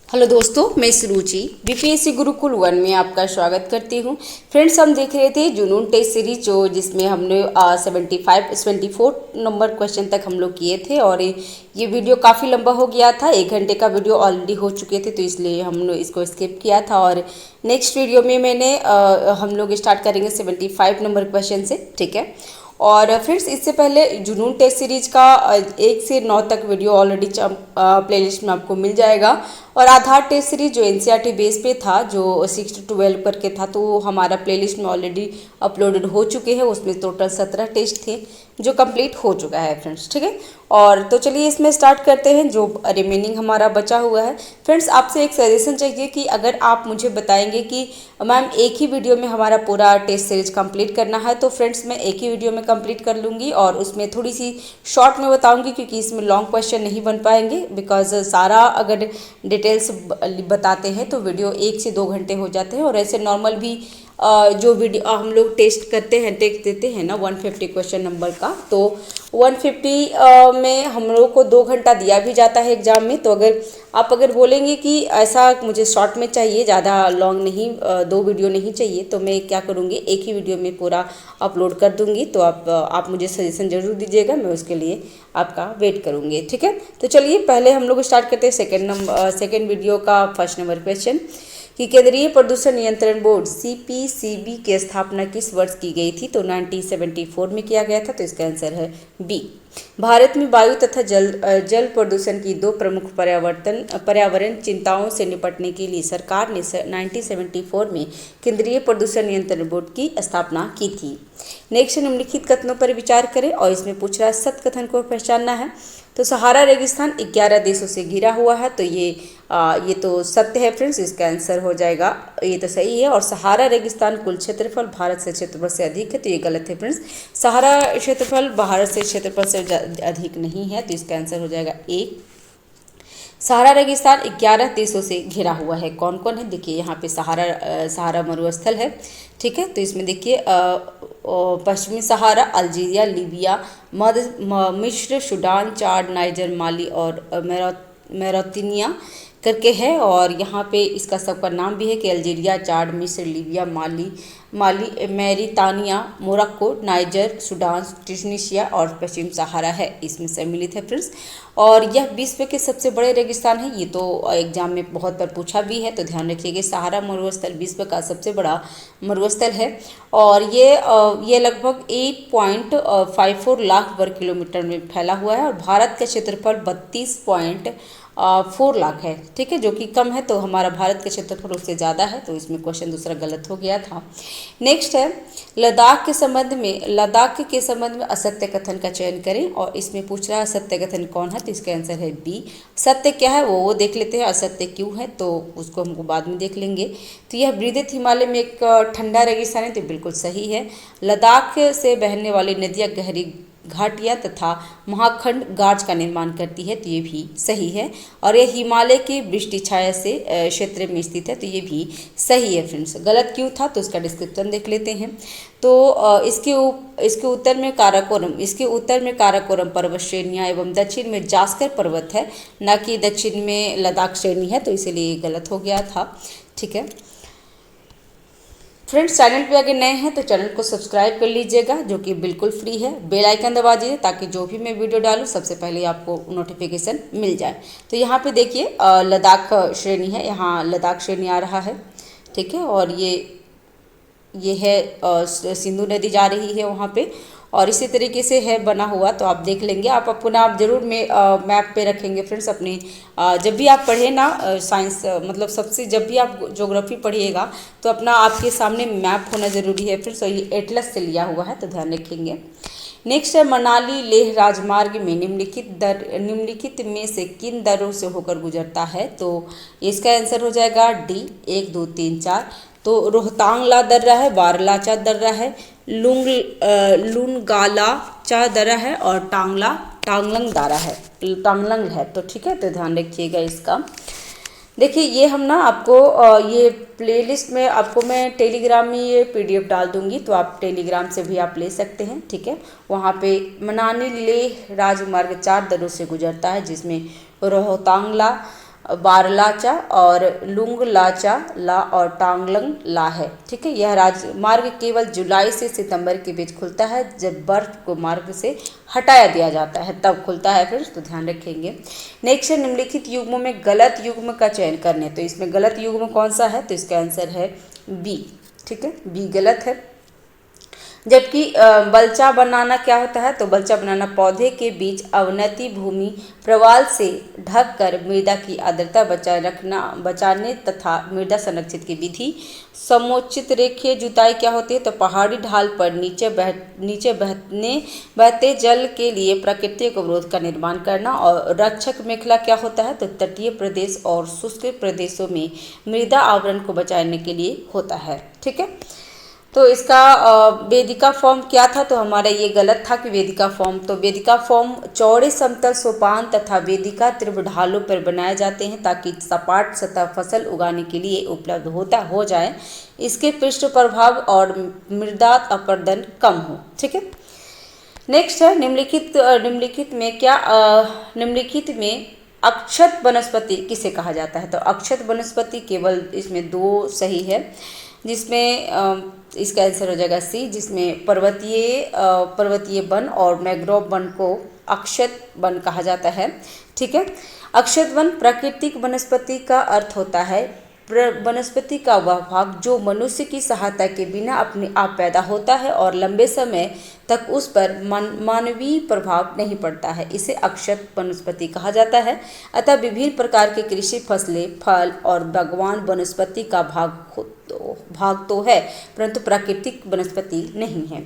Hello दोस्तों, मैं सुरुचि BPSC Gurukul 1 में आपका स्वागत करती हूँ। फ्रेंड्स, हम देख रहे थे जुनून टेस्ट सीरीज जिसमें हमने 74 नंबर क्वेश्चन तक हम लोग किए थे और ये वीडियो काफ़ी लंबा हो गया था। 1 घंटे का वीडियो ऑलरेडी हो चुके थे, तो इसलिए हमने इसको स्किप किया था। और नेक्स्ट वीडियो में हम लोग स्टार्ट करेंगे 75 नंबर क्वेश्चन से, ठीक है। और फ्रेंड्स, इससे पहले जुनून टेस्ट सीरीज का 1 से 9 तक वीडियो ऑलरेडी प्लेलिस्ट में आपको मिल जाएगा। और आधार टेस्ट सीरीज जो एनसीईआरटी बेस पे था, जो 6 to 12 करके था, तो हमारा प्लेलिस्ट में ऑलरेडी अपलोडेड हो चुके हैं। उसमें टोटल 17 टेस्ट थे जो कंप्लीट हो चुका है फ्रेंड्स, ठीक है। और तो चलिए इसमें स्टार्ट करते हैं जो रिमेनिंग हमारा बचा हुआ है। फ्रेंड्स, आपसे एक सजेशन चाहिए कि अगर आप मुझे बताएंगे कि मैम एक ही वीडियो में हमारा पूरा टेस्ट सीरीज कंप्लीट करना है, तो फ्रेंड्स मैं एक ही वीडियो में कंप्लीट कर लूँगी और उसमें थोड़ी सी शॉर्ट में बताऊँगी, क्योंकि इसमें लॉन्ग क्वेश्चन नहीं बन पाएंगे। बिकॉज सारा अगर डिटेल्स बताते हैं तो वीडियो 1 से 2 घंटे हो जाते हैं। और ऐसे नॉर्मल भी जो वीडियो हम लोग टेस्ट करते हैं, टेस्ट देते हैं ना 150 क्वेश्चन नंबर का, तो 150 में हम लोग को 2 घंटा दिया भी जाता है एग्जाम में। तो अगर बोलेंगे कि ऐसा मुझे शॉर्ट में चाहिए, ज़्यादा लॉन्ग नहीं, 2 वीडियो नहीं चाहिए, तो मैं क्या करूँगी, एक ही वीडियो में पूरा अपलोड कर दूँगी। तो आप मुझे सजेशन ज़रूर दीजिएगा, मैं उसके लिए आपका वेट करूँगी, ठीक है। तो चलिए पहले हम लोग स्टार्ट करते हैं सेकेंड वीडियो का फर्स्ट नंबर क्वेश्चन कि केंद्रीय प्रदूषण नियंत्रण बोर्ड सीपीसीबी की स्थापना किस वर्ष की गई थी। तो 1974 में किया गया था। तो इसका आंसर है बी। भारत में वायु तथा जल प्रदूषण की 2 प्रमुख पर्यावरण चिंताओं से निपटने के लिए सरकार ने 1974 में केंद्रीय प्रदूषण नियंत्रण बोर्ड की स्थापना की थी। नेक्स्ट, निम्नलिखित कथनों पर विचार करें और इसमें पूछ रहा है सत्य कथन को पहचानना है। तो सहारा रेगिस्तान 11 देशों से घिरा हुआ है। तो ये तो सत्य है फ्रेंड्स, इसका आंसर हो जाएगा, ये तो सही है। और सहारा रेगिस्तान कुल क्षेत्रफल भारत से क्षेत्रफल से अधिक है, तो ये गलत है फ्रेंड्स। सहारा क्षेत्रफल भारत से क्षेत्रफल से अधिक नहीं है, तो इसका आंसर हो जाएगा ए। सहारा रेगिस्तान 11 देशों से घिरा हुआ है। कौन कौन है, देखिए यहाँ पे सहारा मरुस्थल है, ठीक है। तो इसमें देखिए पश्चिमी सहारा, अल्जीरिया, लीबिया, मिस्र, सूडान, चाड, नाइजर, माली और मैरोतिनिया करके है। और यहाँ पे इसका सबका नाम भी है कि अल्जीरिया, चाड, मिस्र, लीबिया, माली, मैरितानिया, मोरक्को, नाइजर, सूडान, ट्यूनीशिया और पश्चिम सहारा है, इसमें सम्मिलित है फ्रेंड्स। और यह विश्व के सबसे बड़े रेगिस्तान है, ये तो एग्जाम में बहुत बार पूछा भी है, तो ध्यान रखिएगा। सहारा मरुस्थल विश्व का सबसे बड़ा मरुस्थल है और ये लगभग 8.54 लाख वर्ग किलोमीटर में फैला हुआ है। और भारत का क्षेत्रफल 32.4 लाख है, ठीक है, जो कि कम है। तो हमारा भारत का क्षेत्रफल उससे ज़्यादा है, तो इसमें क्वेश्चन दूसरा गलत हो गया था। नेक्स्ट है लद्दाख के संबंध में असत्य कथन का चयन करें और इसमें पूछ रहा है असत्य कथन कौन है। तो इसका आंसर है बी। सत्य क्या है वो देख लेते हैं, असत्य क्यों है तो उसको हमको बाद में देख लेंगे। तो यह विविध हिमालय में एक ठंडा रेगिस्तान है, तो बिल्कुल सही है। लद्दाख से बहने वाली नदियाँ गहरी घाटियाँ तथा महाखंड गाज का निर्माण करती है, तो ये भी सही है। और यह हिमालय की वृष्टि छाया से क्षेत्र में स्थित है, तो ये भी सही है फ्रेंड्स। गलत क्यों था तो इसका डिस्क्रिप्शन देख लेते हैं। तो इसके उत्तर में काराकोरम पर्वत श्रेणियाँ एवं दक्षिण में जास्कर पर्वत है, न कि दक्षिण में लद्दाख श्रेणी है, तो इसीलिए गलत हो गया था, ठीक है फ्रेंड्स। चैनल पे अगर नए हैं तो चैनल को सब्सक्राइब कर लीजिएगा, जो कि बिल्कुल फ्री है। बेल आइकन दबा दीजिए ताकि जो भी मैं वीडियो डालूँ सबसे पहले आपको नोटिफिकेशन मिल जाए। तो यहाँ पे देखिए लद्दाख श्रेणी है, यहाँ लद्दाख श्रेणी आ रहा है, ठीक है। और ये है सिंधु नदी जा रही है वहाँ पे, और इसी तरीके से है बना हुआ, तो आप देख लेंगे। आप अपना जरूर मैप पे रखेंगे फ्रेंड्स अपने, जब भी आप पढ़े ना साइंस, मतलब सबसे जब भी आप ज्योग्राफी पढ़िएगा तो अपना आपके सामने मैप होना ज़रूरी है फ्रेंड्स। और ये एटलस से लिया हुआ है, तो ध्यान रखेंगे। नेक्स्ट है मनाली लेह राजमार्ग में निम्नलिखित में से किन दरों से होकर गुजरता है। तो इसका आंसर हो जाएगा डी 1, 2, 3, 4। तो रोहतांगला दर्रा है, बारलाचा दर्रा है, लुनगालाचा दर्रा है और टांगलंग है, तो ठीक है। तो ध्यान रखिएगा इसका। देखिए ये हम ना आपको ये प्लेलिस्ट में आपको मैं टेलीग्राम में ये पीडीएफ डाल दूंगी, तो आप टेलीग्राम से भी आप ले सकते हैं, ठीक है। वहाँ पे मनाली लेह राजमार्ग 4 दरों से गुजरता है, जिसमें रोहतांगला बारलाचा और लुंगलाचा ला और टांगलंग ला है। ठीक है, यह राजमार्ग केवल जुलाई से सितंबर के बीच खुलता है, जब बर्फ को मार्ग से हटाया दिया जाता है तब खुलता है फ्रेंड्स, तो ध्यान रखेंगे। नेक्स्ट है निम्नलिखित युग्मों में गलत युग्म का चयन करने, तो इसमें गलत युग्म कौन सा है, तो इसका आंसर है बी। ठीक है, बी गलत है। जबकि बल्चा बनाना क्या होता है, तो बल्चा बनाना पौधे के बीच अवनति भूमि प्रवाल से ढककर मृदा की आर्द्रता बचाने तथा मृदा संरक्षित की विधि। समोचित रेखीय जुताई क्या होती है, तो पहाड़ी ढाल पर नीचे बहते जल के लिए प्राकृतिक अवरोध का निर्माण करना। और रक्षक मेखला क्या होता है, तो तटीय प्रदेश और शुष्क प्रदेशों में मृदा आवरण को बचाने के लिए होता है। ठीक है, तो इसका वेदिका फॉर्म क्या था, तो हमारा ये गलत था कि वेदिका फॉर्म, तो वेदिका फॉर्म चौड़े समतल सोपान तथा वेदिका तीव्र ढालों पर बनाए जाते हैं ताकि सपाट सतह फसल उगाने के लिए उपलब्ध हो जाए, इसके पृष्ठ प्रभाव और मृदा अपरदन कम हो। ठीक है, नेक्स्ट है निम्नलिखित में अक्षत वनस्पति किसे कहा जाता है, तो अक्षत वनस्पति केवल इसमें दो सही है, जिसमें इसका आंसर हो जाएगा सी, जिसमें पर्वतीय वन और मैंग्रोव वन को अक्षत वन कहा जाता है। ठीक है, अक्षत वन प्राकृतिक वनस्पति का अर्थ होता है वनस्पति का वह भाग जो मनुष्य की सहायता के बिना अपने आप पैदा होता है और लंबे समय तक उस पर मानवीय प्रभाव नहीं पड़ता है, इसे अक्षत वनस्पति कहा जाता है। अतः विभिन्न प्रकार के कृषि फसलें, फल और बागवान वनस्पति का भाग तो है, परंतु प्राकृतिक वनस्पति नहीं है।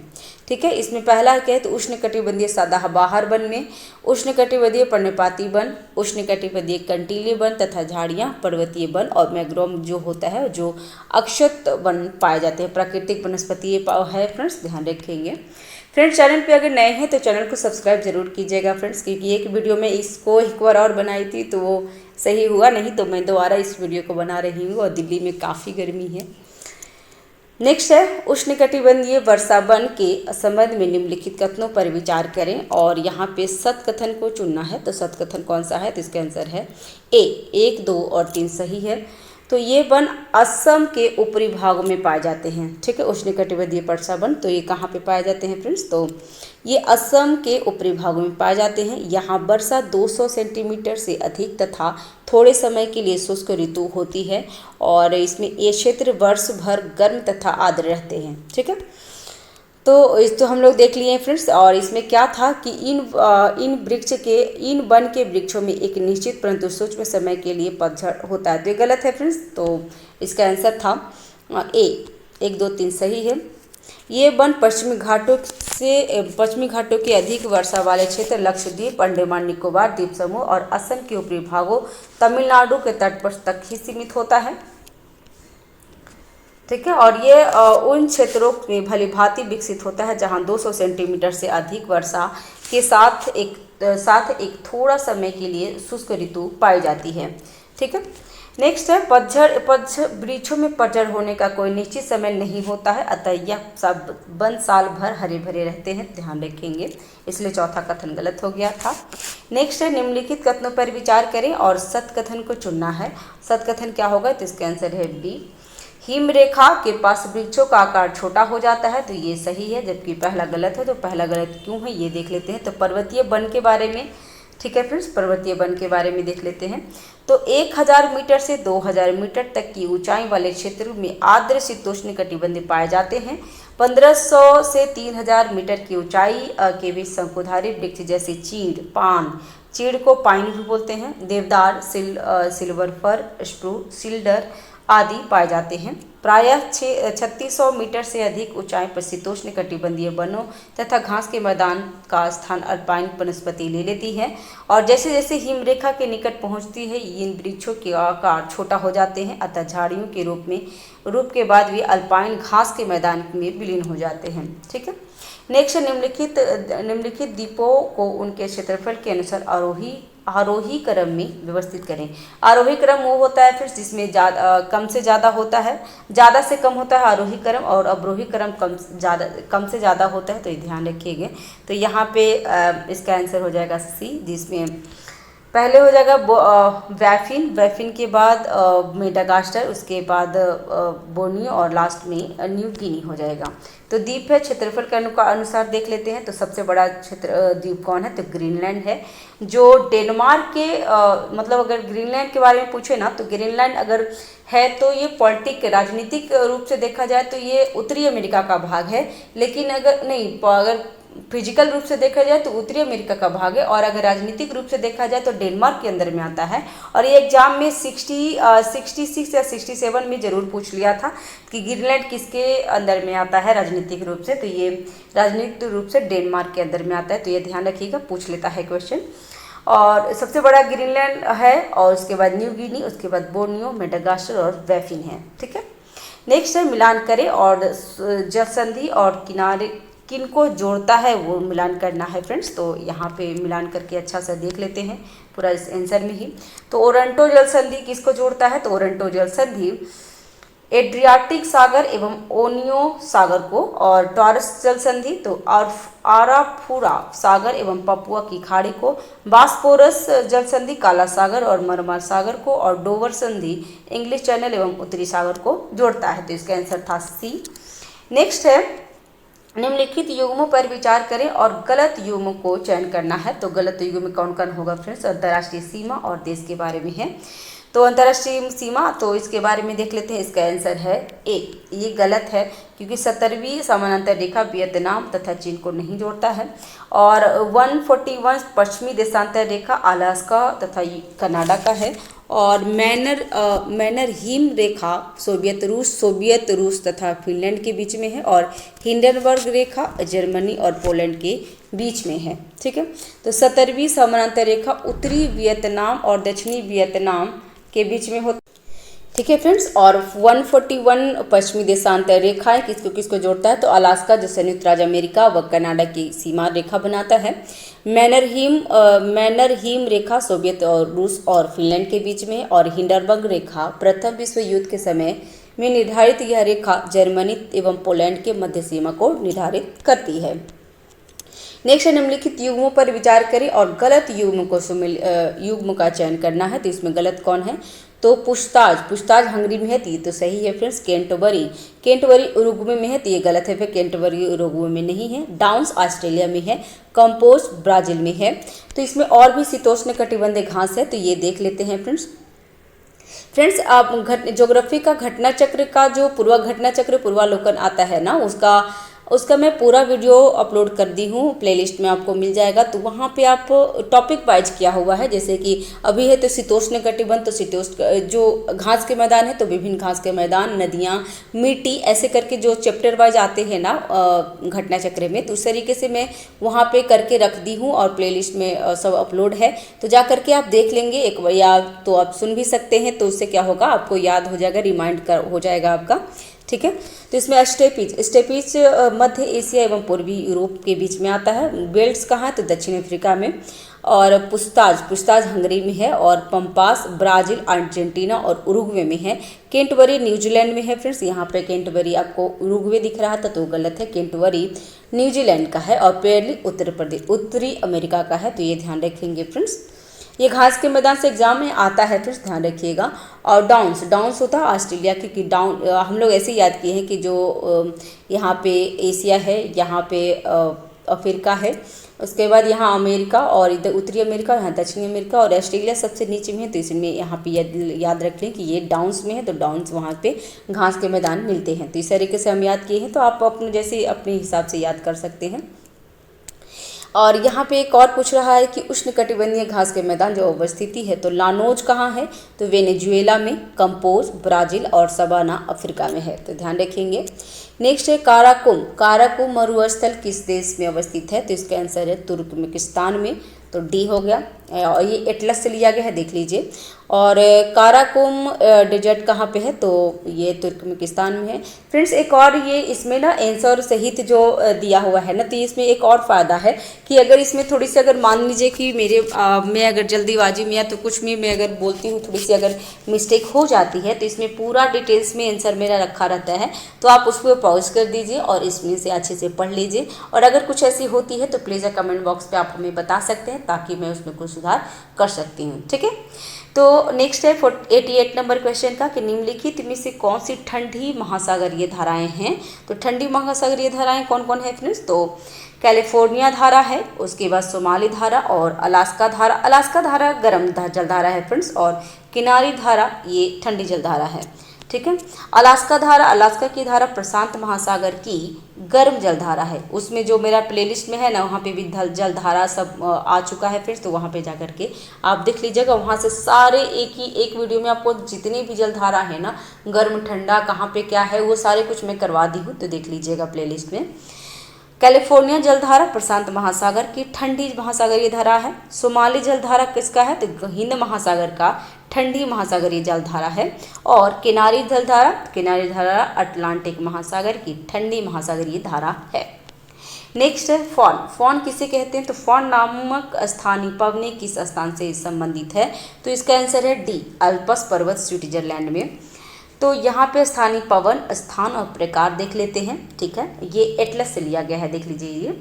ठीक है, इसमें पहला क्या है, तो उष्णकटिबंधीय सदाबहार वन में उष्णकटिबंधीय पर्णपाती वन, उष्णकटिबंधीय कंटीले वन तथा झाड़ियाँ, पर्वतीय वन और मैंग्रोव जो होता है जो अक्षत वन पाए जाते हैं, प्राकृतिक वनस्पति है फ्रेंड्स, ध्यान रखेंगे। फ्रेंड्स, चैनल पे अगर नए हैं तो चैनल को सब्सक्राइब जरूर कीजिएगा फ्रेंड्स, क्योंकि एक वीडियो में इसको एक बार और बनाई थी तो वो सही हुआ नहीं, तो मैं दोबारा इस वीडियो को बना रही हूँ और दिल्ली में काफ़ी गर्मी है। नेक्स्ट है उष्णकटिबंधीय वर्षा वन के संबंध में निम्नलिखित कथनों पर विचार करें और यहाँ पे सत कथन को चुनना है, तो सत कथन कौन सा है, तो इसका आंसर है ए, 1, 2 और 3 सही है। तो ये वन असम के ऊपरी भागों में पाए जाते हैं। ठीक है, उष्णकटिबंधीय वर्षा वन, तो ये कहाँ पे पाए जाते हैं फ्रेंड्स, तो ये असम के ऊपरी भागों में पाए जाते हैं। यहाँ वर्षा 200 सेंटीमीटर से अधिक तथा थोड़े समय के लिए शुष्क ऋतु होती है और इसमें ये क्षेत्र वर्ष भर गर्म तथा आर्द्र रहते हैं। ठीक है, तो हम लोग देख लिए हैं फ्रेंड्स। और इसमें क्या था कि इन वन के वृक्षों में एक निश्चित परंतु सूक्ष्म समय के लिए पतझड़ होता है, तो ये गलत है फ्रेंड्स, तो इसका आंसर था ए, 1, 2, 3 सही है। ये वन पश्चिमी घाटों के अधिक वर्षा वाले क्षेत्र लक्षद्वीप, अंडमान निकोबार द्वीप समूह और असम के ऊपरी भागों, तमिलनाडु के तट पर तक ही सीमित होता है। ठीक है, और ये उन क्षेत्रों में भली भांति विकसित होता है जहां 200 सेंटीमीटर से अधिक वर्षा के साथ एक थोड़ा समय के लिए शुष्क ऋतु पाई जाती है। ठीक है, नेक्स्ट है पतझड़ वृक्षों में पतझड़ होने का कोई निश्चित समय नहीं होता है, अतः यह सब वन साल भर हरे भरे रहते हैं, ध्यान रखेंगे, इसलिए चौथा कथन गलत हो गया था। नेक्स्ट है निम्नलिखित कथनों पर विचार करें और सत कथन को चुनना है। सत कथन क्या होगा, तो इसका आंसर है बी, हिमरेखा के पास वृक्षों का आकार छोटा हो जाता है, तो ये सही है, जबकि पहला गलत है। तो पहला गलत क्यों है ये देख लेते हैं। तो पर्वतीय वन के बारे में, ठीक है फ्रेंड्स, पर्वतीय वन के बारे में देख लेते हैं। तो 1000 मीटर से 2000 मीटर तक की ऊंचाई वाले क्षेत्रों में आर्द्र शीतोष्ण कटिबंध पाए जाते हैं। 1500 से 3000 मीटर की ऊंचाई के बीच शंकुधारी वृक्ष जैसे चीड़ को पाइन भी बोलते हैं, देवदार, सिल्वर फर, स्प्रूस, सील्डर आदि पाए जाते हैं। प्रायः 3600 मीटर से अधिक ऊंचाई पर शीतोष्ण कटिबंधीय वनों तथा घास के मैदान का स्थान अल्पाइन वनस्पति ले लेती है और जैसे जैसे हिमरेखा के निकट पहुंचती है इन वृक्षों के आकार छोटा हो जाते हैं, अतः झाड़ियों के रूप के बाद भी अल्पाइन घास के मैदान में विलीन हो जाते हैं। ठीक है, नेक्स्ट निम्नलिखित द्वीपों को उनके क्षेत्रफल के अनुसार आरोही क्रम में व्यवस्थित करें। आरोही क्रम वो होता है फिर जिसमें कम से ज़्यादा होता है, ज़्यादा से कम होता है आरोही क्रम, और अवरोही क्रम कम से ज़्यादा होता है, तो ये ध्यान रखिएगा। तो यहाँ पे इसका आंसर हो जाएगा सी, जिसमें पहले हो जाएगा वैफिन, वैफिन के बाद मेडागास्कर, उसके बाद बोर्नियो और लास्ट में न्यू गिनी हो जाएगा। तो द्वीप है, क्षेत्रफल के अनुसार देख लेते हैं। तो सबसे बड़ा क्षेत्र द्वीप कौन है, तो ग्रीनलैंड है, जो डेनमार्क के मतलब अगर ग्रीनलैंड के बारे में पूछे ना, तो ग्रीनलैंड अगर है तो ये पॉलिटिक राजनीतिक रूप से देखा जाए तो ये उत्तरी अमेरिका का भाग है, लेकिन अगर नहीं, अगर फिजिकल रूप से देखा जाए तो उत्तरी अमेरिका का भाग है, और अगर राजनीतिक रूप से देखा जाए तो डेनमार्क के अंदर में आता है। और ये एग्जाम में 66 या 67 में जरूर पूछ लिया था कि ग्रीनलैंड किसके अंदर में आता है राजनीतिक रूप से, तो ये राजनीतिक रूप से डेनमार्क के अंदर में आता है। तो ये ध्यान रखिएगा, पूछ लेता है क्वेश्चन। और सबसे बड़ा ग्रीनलैंड है, और उसके बाद न्यू गिनी, उसके बाद बोर्नियो, मेडागास्कर और वैफिन है। ठीक है, नेक्स्ट है मिलान करें, और जल संधि और किनारे किनको जोड़ता है वो मिलान करना है फ्रेंड्स। तो यहाँ पे मिलान करके अच्छा सा देख लेते हैं पूरा इस आंसर में ही। तो ओरंटो जल संधि किसको जोड़ता है, तो ओरंटो जल संधि एड्रियाटिक सागर एवं ओनियो सागर को, और टॉरस जल संधि तो आराफुरा सागर एवं पपुआ की खाड़ी को, बास्पोरस जल संधि काला सागर और मरमर सागर को, और डोवर संधि इंग्लिश चैनल एवं उत्तरी सागर को जोड़ता है। तो इसका आंसर था सी। नेक्स्ट है निम्नलिखित युग्मों पर विचार करें और गलत युग्म को चयन करना है। तो गलत युग्म में कौन कौन होगा फ्रेंड्स, अंतर्राष्ट्रीय सीमा और देश के बारे में है। तो अंतर्राष्ट्रीय सीमा, तो इसके बारे में देख लेते हैं। इसका आंसर है ए, ये गलत है क्योंकि 17वीं समानांतर रेखा वियतनाम तथा चीन को नहीं जोड़ता है, और 141 पश्चिमी देशांतर रेखा अलास्का तथा कनाडा का है, और मैनर हिम रेखा सोवियत रूस तथा फिनलैंड के बीच में है, और हिंडनबर्ग रेखा जर्मनी और पोलैंड के बीच में है। ठीक है, तो 17वीं समानांतर रेखा उत्तरी वियतनाम और दक्षिणी वियतनाम के बीच में होती। ठीक है फ्रेंड्स, और 141 पश्चिमी देशांतर रेखाएं किसको किसको जोड़ता है, तो अलास्का जो संयुक्त राज्य अमेरिका व कनाडा की सीमा रेखा बनाता है। मैनर हिम रेखा सोवियत और रूस और फिनलैंड के बीच में, और हिंडनबर्ग रेखा प्रथम विश्व युद्ध के समय में निर्धारित यह रेखा जर्मनी एवं पोलैंड के मध्य सीमा को निर्धारित करती है। नेक्स्ट निम्नलिखित युग्मों पर विचार करें और गलत युग्म का चयन करना है। तो इसमें गलत कौन है, तो पुछताछ हंगरी में है, तो ये तो सही है फ्रेंड्स। केंटबरी उरुग्वे में है, तो ये गलत है, फिर केंटबरी उरुग्वे में नहीं है। डाउन्स ऑस्ट्रेलिया में है। कंपोस्ट ब्राजील में है। तो इसमें और भी शीतोष्ण कटिबंधीय घास है, तो ये देख लेते हैं फ्रेंड्स। आप ज्योग्राफी का घटना चक्र का जो पूर्वालोकन आता है ना, उसका मैं पूरा वीडियो अपलोड कर दी हूँ, प्लेलिस्ट में आपको मिल जाएगा। तो वहाँ पे आप टॉपिक वाइज किया हुआ है, जैसे कि अभी है तो शीतोष्ण कटिबंध, तो शीतोष्ण जो घास के मैदान है तो विभिन्न घास के मैदान, नदियाँ, मिट्टी, ऐसे करके जो चैप्टर वाइज आते हैं ना घटना चक्र में, तो उस तरीके से मैं वहाँ पे करके रख दी हूँ और प्लेलिस्ट में सब अपलोड है। तो जा करके आप देख लेंगे एक बार, या तो आप सुन भी सकते हैं, तो उससे क्या होगा, आपको याद हो जाएगा, रिमाइंड हो जाएगा आपका। ठीक है, तो इसमें स्टेपीज मध्य एशिया एवं पूर्वी यूरोप के बीच में आता है। बेल्ट्स कहाँ है, तो दक्षिण अफ्रीका में। और पुछताछ हंगरी में है, और पंपास ब्राजील, अर्जेंटीना और उरुग्वे में है। केंटबरी न्यूजीलैंड में है फ्रेंड्स। यहाँ पे केंटबरी आपको उरुग्वे दिख रहा था तो गलत है, केंटबरी न्यूजीलैंड का है। और पेरली उत्तरी अमेरिका का है, तो ये ध्यान रखेंगे फ्रेंड्स। ये घास के मैदान से एग्जाम में आता है, फिर ध्यान रखिएगा। और डाउन्स होता है ऑस्ट्रेलिया की, कि डाउन हम लोग ऐसे याद किए हैं कि जो यहाँ पे एशिया है, यहाँ पे अफ्रीका है, उसके बाद यहाँ अमेरिका, और इधर उत्तरी अमेरिका, यहाँ दक्षिणी अमेरिका, और ऑस्ट्रेलिया सबसे नीचे में है। तो इसमें यहाँ पे याद रख लें कि ये डाउन्स में है, तो डाउन्स वहाँ पे घास के मैदान मिलते हैं। तो इस तरीके से हम याद किए हैं, तो आप अपने हिसाब से याद कर सकते हैं। और यहाँ पे एक और पूछ रहा है कि उष्णकटिबंधीय घास के मैदान जो अवस्थिति है, तो लानोज कहाँ है, तो वेनेजुएला में, कंपोज ब्राजील और सबाना अफ्रीका में है। तो ध्यान रखेंगे। नेक्स्ट है काराकुम मरुस्थल किस देश में अवस्थित है, तो इसका आंसर है तुर्कमेनिस्तान में। तो डी हो गया, और ये एटलस से लिया गया है, देख लीजिए। और काराकुम डेजर्ट कहाँ पे है, तो ये तुर्कमेनिस्तान में है फ्रेंड्स। एक और ये इसमें ना आंसर सहित जो दिया हुआ है ना, तो इसमें एक और फ़ायदा है कि अगर इसमें थोड़ी सी अगर मान लीजिए कि मैं अगर जल्दीबाजी में या तो कुछ भी मैं अगर बोलती हूँ, थोड़ी सी अगर मिस्टेक हो जाती है, तो इसमें पूरा डिटेल्स में आंसर मेरा रखा रहता है। तो आप उसको पॉज कर दीजिए और इसमें से अच्छे से पढ़ लीजिए। और अगर कुछ ऐसी होती है तो प्लीज़ कमेंट बॉक्स पर आप हमें बता सकते हैं, ताकि मैं उसमें कुछ सुधार कर सकती हूँ। ठीक है, तो नेक्स्ट है 88 नंबर क्वेश्चन का कि निम्नलिखित में से कौन सी ठंडी महासागरीय धाराएं हैं। तो ठंडी महासागरीय धाराएं कौन कौन है फ्रेंड्स, तो कैलिफोर्निया धारा है, उसके बाद सोमाली धारा और अलास्का धारा। अलास्का धारा गर्म जलधारा है फ्रेंड्स, और किनारी धारा ये ठंडी जलधारा है। ठीक है, अलास्का धारा, अलास्का की धारा प्रशांत महासागर की गर्म जलधारा है। उसमें जो मेरा प्लेलिस्ट में है ना, वहाँ पे भी जलधारा सब आ चुका है फ्रेंड्स, तो वहाँ पे जा करके आप देख लीजिएगा। वहाँ से सारे एक वीडियो में आपको जितनी भी जलधारा है ना, गर्म ठंडा कहाँ पे क्या है, वो सारे कुछ मैं करवा दी हूँ, तो देख लीजिएगा प्लेलिस्ट में। कैलिफोर्निया जलधारा प्रशांत महासागर की ठंडी महासागरीय धारा है। सोमाली जलधारा किसका है, तो हिंद महासागर का ठंडी महासागरीय जलधारा है। और किनारी धारा अटलांटिक महासागर की ठंडी महासागरीय धारा है। नेक्स्ट है फॉन किसे कहते हैं, तो फॉन नामक स्थानीय पवनी किस स्थान से संबंधित है, तो इसका आंसर है डी, अल्प्स पर्वत स्विट्जरलैंड में। तो यहाँ पे स्थानीय पवन स्थान और प्रकार देख लेते हैं। ठीक है, ये एटलस से लिया गया है, देख लीजिए ये।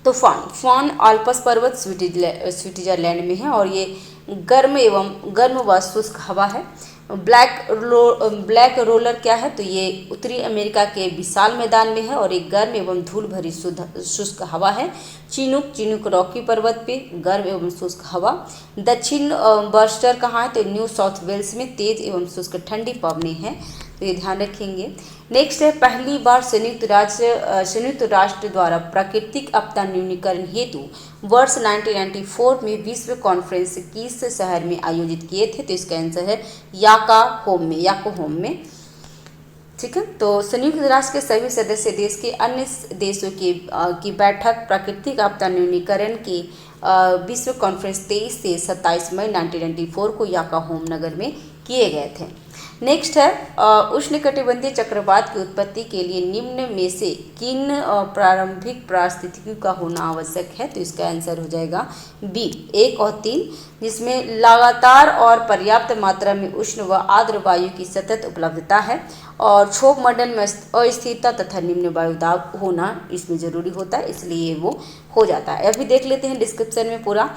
तो फॉन अल्प्स पर्वत स्विट्जरलैंड में है और ये गर्म व शुष्क हवा है। ब्लैक रोलर क्या है, तो ये उत्तरी अमेरिका के विशाल मैदान में है और एक गर्म एवं धूल भरी शुष्क हवा है। चिनूक रॉकी पर्वत पे गर्म एवं शुष्क हवा। दक्षिण बर्स्टर कहाँ है, तो न्यू साउथ वेल्स में तेज एवं शुष्क ठंडी पवनी है, तो ये ध्यान रखेंगे। नेक्स्ट है पहली बार संयुक्त राष्ट्र द्वारा प्राकृतिक आपदा न्यूनीकरण हेतु वर्ष 1994 में विश्व कॉन्फ्रेंस किस शहर में आयोजित किए थे, तो इसका आंसर है याकोहोम में। ठीक है, तो संयुक्त राष्ट्र के सभी सदस्य देश के अन्य देशों की बैठक प्राकृतिक आपदा न्यूनीकरण की विश्व कॉन्फ्रेंस 23 से 27 मई 1994 को याकोहोम नगर में किए गए थे। नेक्स्ट है उष्णकटिबंधीय चक्रवात की उत्पत्ति के लिए निम्न में से किन प्रारंभिक परिस्थितियों का होना आवश्यक है, तो इसका आंसर हो जाएगा बी, 1 और 3, जिसमें लगातार और पर्याप्त मात्रा में उष्ण व आर्द्र वायु की सतत उपलब्धता है और क्षोभ मंडल में अस्थिरता तथा निम्न वायु दाब होना इसमें जरूरी होता है, इसलिए वो हो जाता है। अभी देख लेते हैं डिस्क्रिप्शन में पूरा।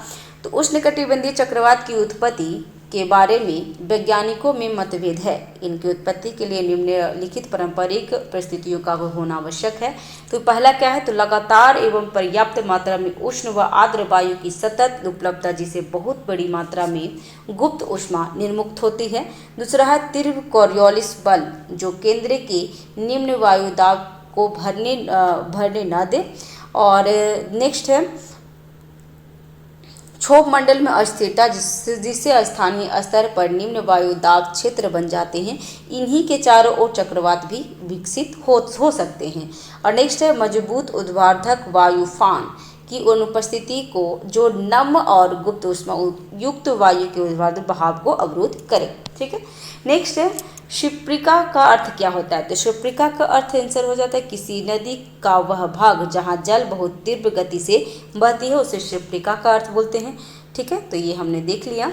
तो उष्णकटिबंधीय चक्रवात की उत्पत्ति के बारे में वैज्ञानिकों में मतभेद है। इनकी उत्पत्ति के लिए निम्नलिखित पारंपरिक परिस्थितियों का होना आवश्यक है। तो पहला क्या है, तो लगातार एवं पर्याप्त मात्रा में उष्ण व आर्द्र वायु की सतत उपलब्धता, जिसे बहुत बड़ी मात्रा में गुप्त ऊष्मा निर्मुक्त होती है। दूसरा है तीव्र कॉरियोलिस बल, जो केंद्र के निम्न वायु दाब को भरने न दे। और नेक्स्ट है क्षोभ मंडल में अस्थिरता, जिससे स्थानीय स्तर पर निम्न वायु दाब क्षेत्र बन जाते हैं। इन्हीं के चारों ओर चक्रवात भी विकसित हो सकते हैं। और नेक्स्ट है मजबूत ऊर्ध्वाधर वायु फान की अनुपस्थिति को, जो नम और गुप्त ऊष्मा युक्त वायु के ऊर्ध्वाधर बहाव को अवरुद्ध करे। ठीक है, नेक्स्ट है शिप्रिका का अर्थ क्या होता है, तो शिप्रिका का अर्थ आंसर हो जाता है किसी नदी का वह भाग जहाँ जल बहुत तीव्र गति से बहती है, उसे शिप्रिका का अर्थ बोलते हैं। ठीक है, तो ये हमने देख लिया।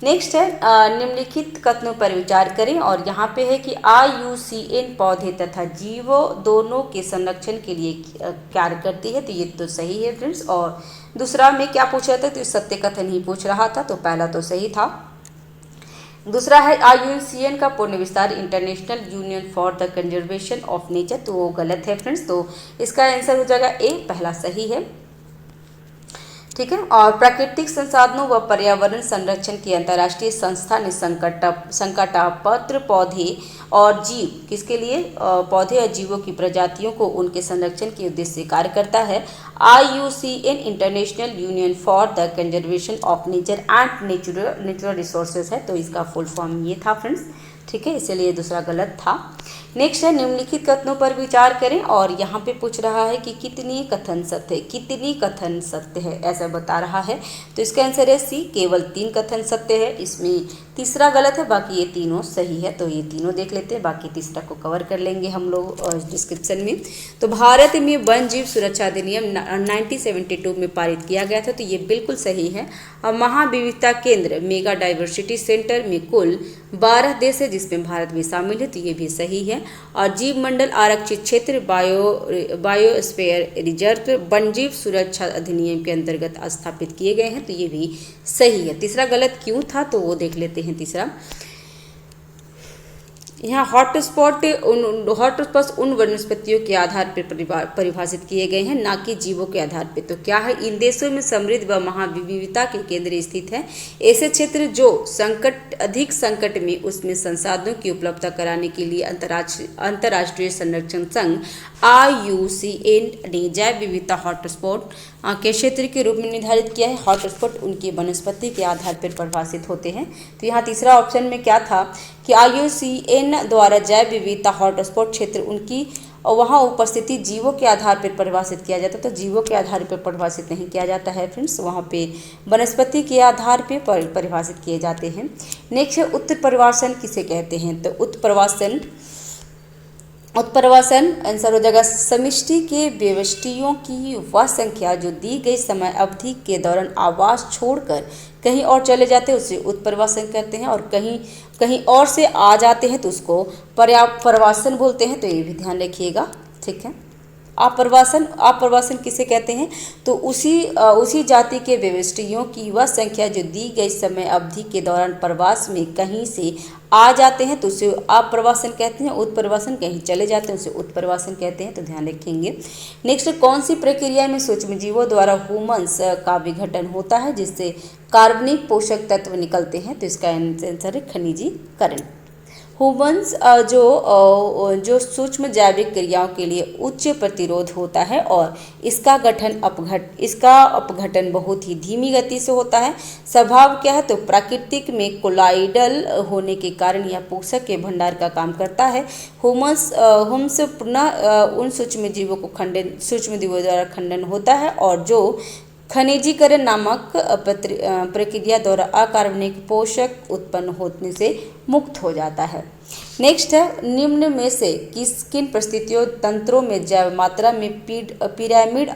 नेक्स्ट है निम्नलिखित कथनों पर विचार करें, और यहाँ पे है कि IUCN पौधे तथा जीवों दोनों के संरक्षण के लिए कार्य करती है, तो ये तो सही है फ्रेंड्स। और दूसरा में क्या पूछा था, तो सत्य कथन ही पूछ रहा था, तो पहला तो सही था। दूसरा है IUCN का पूर्ण विस्तार international union for the conservation of nature, तो वो गलत है फ्रेंड्स, तो इसका आंसर हो जाएगा ए, पहला सही है। ठीक है, और प्राकृतिक संसाधनों व पर्यावरण संरक्षण की अंतर्राष्ट्रीय संस्था ने संकटापत्र पौधे और जीव किसके लिए, पौधे और जीवों की प्रजातियों को उनके संरक्षण के उद्देश्य से कार्य करता है। IUCN international union for the conservation of nature and natural resources है, तो इसका फुल फॉर्म ये था फ्रेंड्स। ठीक है, इसलिए दूसरा गलत था। नेक्स्ट है निम्नलिखित कथनों पर विचार करें, और यहाँ पे पूछ रहा है कि कितनी कथन सत्य है, ऐसा बता रहा है, तो इसका आंसर है सी, केवल 3 कथन सत्य है। इसमें तीसरा गलत है, बाकी ये तीनों सही है। तो ये तीनों देख लेते हैं, बाकी तीसरा को कवर कर लेंगे हम लोग डिस्क्रिप्शन में। तो भारत में वन जीव सुरक्षा अधिनियम 1972 में पारित किया गया था, तो ये बिल्कुल सही है। और महाविविधता केंद्र मेगा डाइवर्सिटी सेंटर में कुल 12 देश है, जिसमें भारत भी शामिल है, तो ये भी सही है। और जीव मंडल आरक्षित क्षेत्र बायोस्फीयर रिजर्व वन्यजीव सुरक्षा अधिनियम के अंतर्गत स्थापित किए गए हैं, तो ये भी सही है। तीसरा गलत क्यों था, तो वो देख लेते हैं। तीसरा, यहाँ हॉटस्पॉट उन वनस्पतियों के आधार पर परिभाषित किए गए हैं, ना कि जीवों के आधार पर। तो क्या है, इन देशों में समृद्ध व महाविविधता के केंद्र स्थित है। ऐसे क्षेत्र जो अधिक संकट में, उसमें संसाधनों की उपलब्धता कराने के लिए अंतर्राष्ट्रीय संरक्षण संघ IUCN ने जैव विविधता हॉटस्पॉट के क्षेत्र के रूप में निर्धारित किया है। हॉटस्पॉट उनकी वनस्पति के आधार पर परिभाषित होते हैं। तो यहाँ तीसरा ऑप्शन में क्या था कि IUCN द्वारा जैव विविधता हॉटस्पॉट क्षेत्र उनकी वहाँ उपस्थिति जीवों के आधार पर परिभाषित किया जाता है। तो जीवों के आधार पर परिभाषित नहीं किया जाता है फ्रेंड्स, वहाँ पे वनस्पति के आधार पर परिभाषित किए जाते हैं। नेक्स्ट है उत्प्रवासन किसे कहते हैं। तो उत्प्रवासन आंसर हो जाएगा समष्टि के व्यष्टियों की वह संख्या जो दी गई समय अवधि के दौरान आवास छोड़कर कहीं और चले जाते हैं, उसे उत्प्रवासन कहते हैं। और कहीं और से आ जाते हैं तो उसको प्रवासन बोलते हैं। तो ये भी ध्यान रखिएगा, ठीक है। आप्रवासन किसे कहते हैं, तो उसी जाति के व्यष्टियों की वह संख्या जो दी गई समय अवधि के दौरान प्रवास में कहीं से आ जाते हैं तो उसे आप्रवासन कहते हैं। उत्प्रवासन कहीं चले जाते हैं उसे उत्प्रवासन कहते हैं, तो ध्यान रखेंगे। नेक्स्ट, कौन सी प्रक्रिया में सूक्ष्मजीवों द्वारा ह्यूमन्स का विघटन होता है जिससे कार्बनिक पोषक तत्व निकलते हैं। तो इसका आंसर है खनिजीकरण। ह्यूमन्स जो सूक्ष्म जैविक क्रियाओं के लिए उच्च प्रतिरोध होता है और इसका अपघटन बहुत ही धीमी गति से होता है। स्वभाव क्या है, तो प्राकृतिक में कोलाइडल होने के कारण यह पोषक के भंडार का काम करता है। ह्यूमस पुनः उन सूक्ष्मजीवों द्वारा खंडन होता है और जो खनिजीकरण नामक प्रक्रिया द्वारा अकार्बनिक पोषक उत्पन्न होने से मुक्त हो जाता है। नेक्स्ट है, निम्न में से किन परिस्थितियों तंत्रों में जैव मात्रा में पिरामिड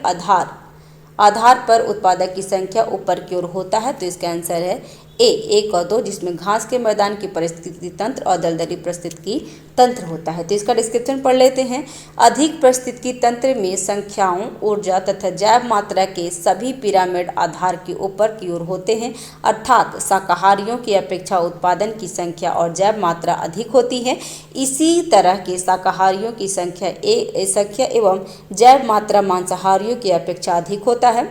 आधार पर उत्पादक की संख्या ऊपर की ओर होता है। तो इसका आंसर है ए 1 और 2, जिसमें घास के मैदान की परिस्थिति तंत्र और दलदली परिस्थिति तंत्र होता है। तो इसका डिस्क्रिप्शन पढ़ लेते हैं। अधिक परिस्थिति तंत्र में संख्याओं, ऊर्जा तथा जैव मात्रा के सभी पिरामिड आधार के ऊपर की ओर होते हैं, अर्थात शाकाहारियों की अपेक्षा उत्पादन की संख्या और जैव मात्रा अधिक होती है। इसी तरह के शाकाहारियों की संख्या एवं जैव मात्रा मांसाहारियों की अपेक्षा अधिक होता है,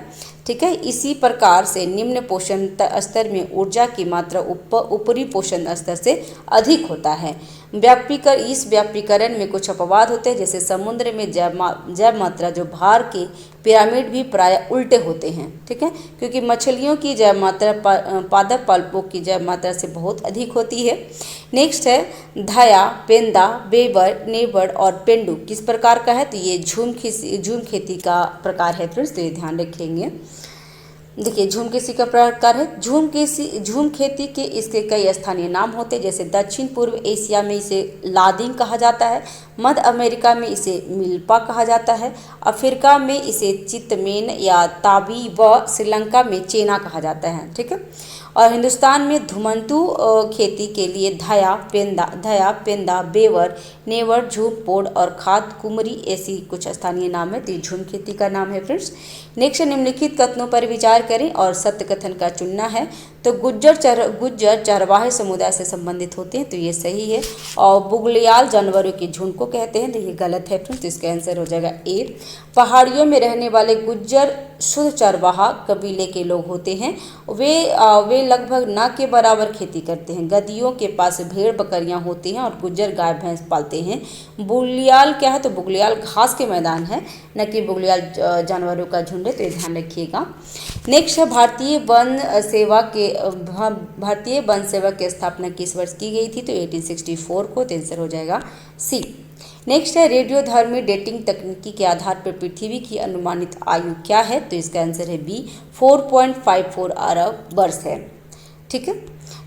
ठीक है। इसी प्रकार से निम्न पोषण स्तर में ऊर्जा की मात्रा ऊपरी पोषण स्तर से अधिक होता है। इस व्यापीकरण में कुछ अपवाद होते हैं, जैसे समुद्र में जैव मात्रा जो भार के पिरामिड भी प्राय उल्टे होते हैं, ठीक है, क्योंकि मछलियों की जैव मात्रा पादप पल्पों की जैव मात्रा से बहुत अधिक होती है। नेक्स्ट है, धया, पेंदा, बेवर, नेबड़ और पेंडू किस प्रकार का है। तो ये झूम खेती का प्रकार है फ्रेंड्स, तो ये ध्यान रखेंगे। देखिए, झूम कृषि का प्रकार है। झूम खेती के इसके कई स्थानीय नाम होते हैं, जैसे दक्षिण पूर्व एशिया में इसे लादिंग कहा जाता है, मध्य अमेरिका में इसे मिल्पा कहा जाता है, अफ्रीका में इसे चितमेन या ताबी व श्रीलंका में चेना कहा जाता है, ठीक है। और हिंदुस्तान में धुमंतु खेती के लिए धया, पेंदा, बेवर, नेवर, झूम, पोड़ और खाद कुमरी ऐसी कुछ स्थानीय नाम है। तो ये झूम खेती का नाम है फ्रेंड्स। नेक्स्ट, निम्नलिखित कथनों पर विचार करें और सत्य कथन का चुनना है। तो गुज्जर चरवाहे समुदाय से संबंधित होते हैं, तो ये सही है। और बुगलियाल जानवरों के झुंड को कहते हैं, तो ये गलत है फ्रेंड्स, तो इसका आंसर हो जाएगा ए। पहाड़ियों में रहने वाले गुज्जर शुद्ध चरवाहा कबीले के लोग होते हैं। वे लगभग न के बराबर खेती करते हैं। गद्दियों के पास भेड़ बकरियां होती हैं और गुज्जर गाय भैंस पालते हैं। बुगलियाल क्या है, तो बुगलियाल घास के मैदान है, न कि बुगलियाल जानवरों का झुंड है, तो ये ध्यान रखिएगा। नेक्स्ट है, भारतीय वन सेवा की स्थापना किस वर्ष की गई थी। तो 1864 को, तो आंसर हो जाएगा सी। नेक्स्ट है, रेडियोधर्मी डेटिंग तकनीकी के आधार पर पृथ्वी की अनुमानित आयु क्या है। तो इसका आंसर है बी 4.54 अरब वर्ष है, ठीक है।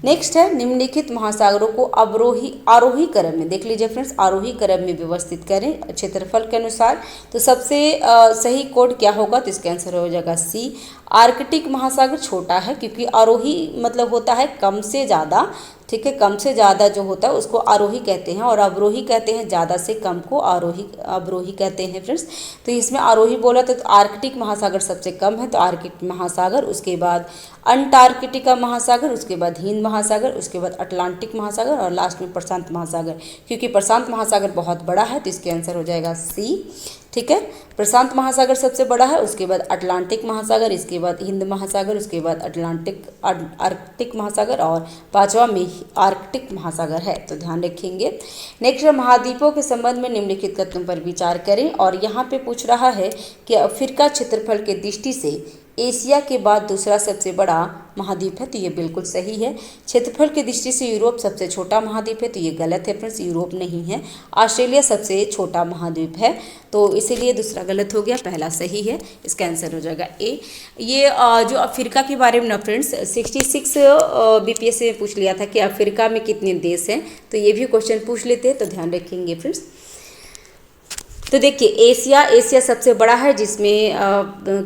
नेक्स्ट है निम्नलिखित महासागरों को अवरोही आरोही क्रम में, देख लीजिए फ्रेंड्स, आरोही क्रम में व्यवस्थित करें क्षेत्रफल के अनुसार। तो सबसे सही कोड क्या होगा, तो इसका आंसर हो जाएगा सी। आर्कटिक महासागर छोटा है क्योंकि आरोही मतलब होता है कम से ज़्यादा, ठीक है, कम से ज़्यादा जो होता है उसको आरोही कहते हैं, और अवरोही कहते हैं ज़्यादा से कम को आरोही अवरोही कहते हैं फ्रेंड्स। तो इसमें आरोही बोला तो आर्कटिक महासागर सबसे कम है, तो आर्कटिक महासागर, उसके बाद अंटार्कटिका महासागर, उसके बाद हिंद महासागर, उसके बाद अटलांटिक महासागर और लास्ट में प्रशांत महासागर। क्योंकि प्रशांत महासागर बहुत बड़ा है तो इसके आंसर हो जाएगा सी, ठीक है। प्रशांत महासागर सबसे बड़ा है, उसके बाद अटलांटिक महासागर, इसके बाद हिंद महासागर, उसके बाद आर्कटिक महासागर और पांचवा में आर्कटिक महासागर है, तो ध्यान रखेंगे। नेक्स्ट महाद्वीपों के संबंध में निम्नलिखित कथनों पर विचार करें, और यहाँ पे पूछ रहा है कि अफ्रीका क्षेत्रफल की दृष्टि से एशिया के बाद दूसरा सबसे बड़ा महाद्वीप है, तो ये बिल्कुल सही है। क्षेत्रफल की दृष्टि से यूरोप सबसे छोटा महाद्वीप है, तो ये गलत है फ्रेंड्स, यूरोप नहीं है। ऑस्ट्रेलिया सबसे छोटा महाद्वीप है, तो इसीलिए दूसरा गलत हो गया, पहला सही है, इसका आंसर हो जाएगा ए। ये जो अफ्रीका के बारे में ना फ्रेंड्स 66 बीपीएससी में पूछ लिया था कि अफ्रीका में कितने देश हैं, तो ये भी क्वेश्चन पूछ लेते हैं, तो ध्यान रखेंगे फ्रेंड्स। तो देखिए एशिया सबसे बड़ा है, जिसमें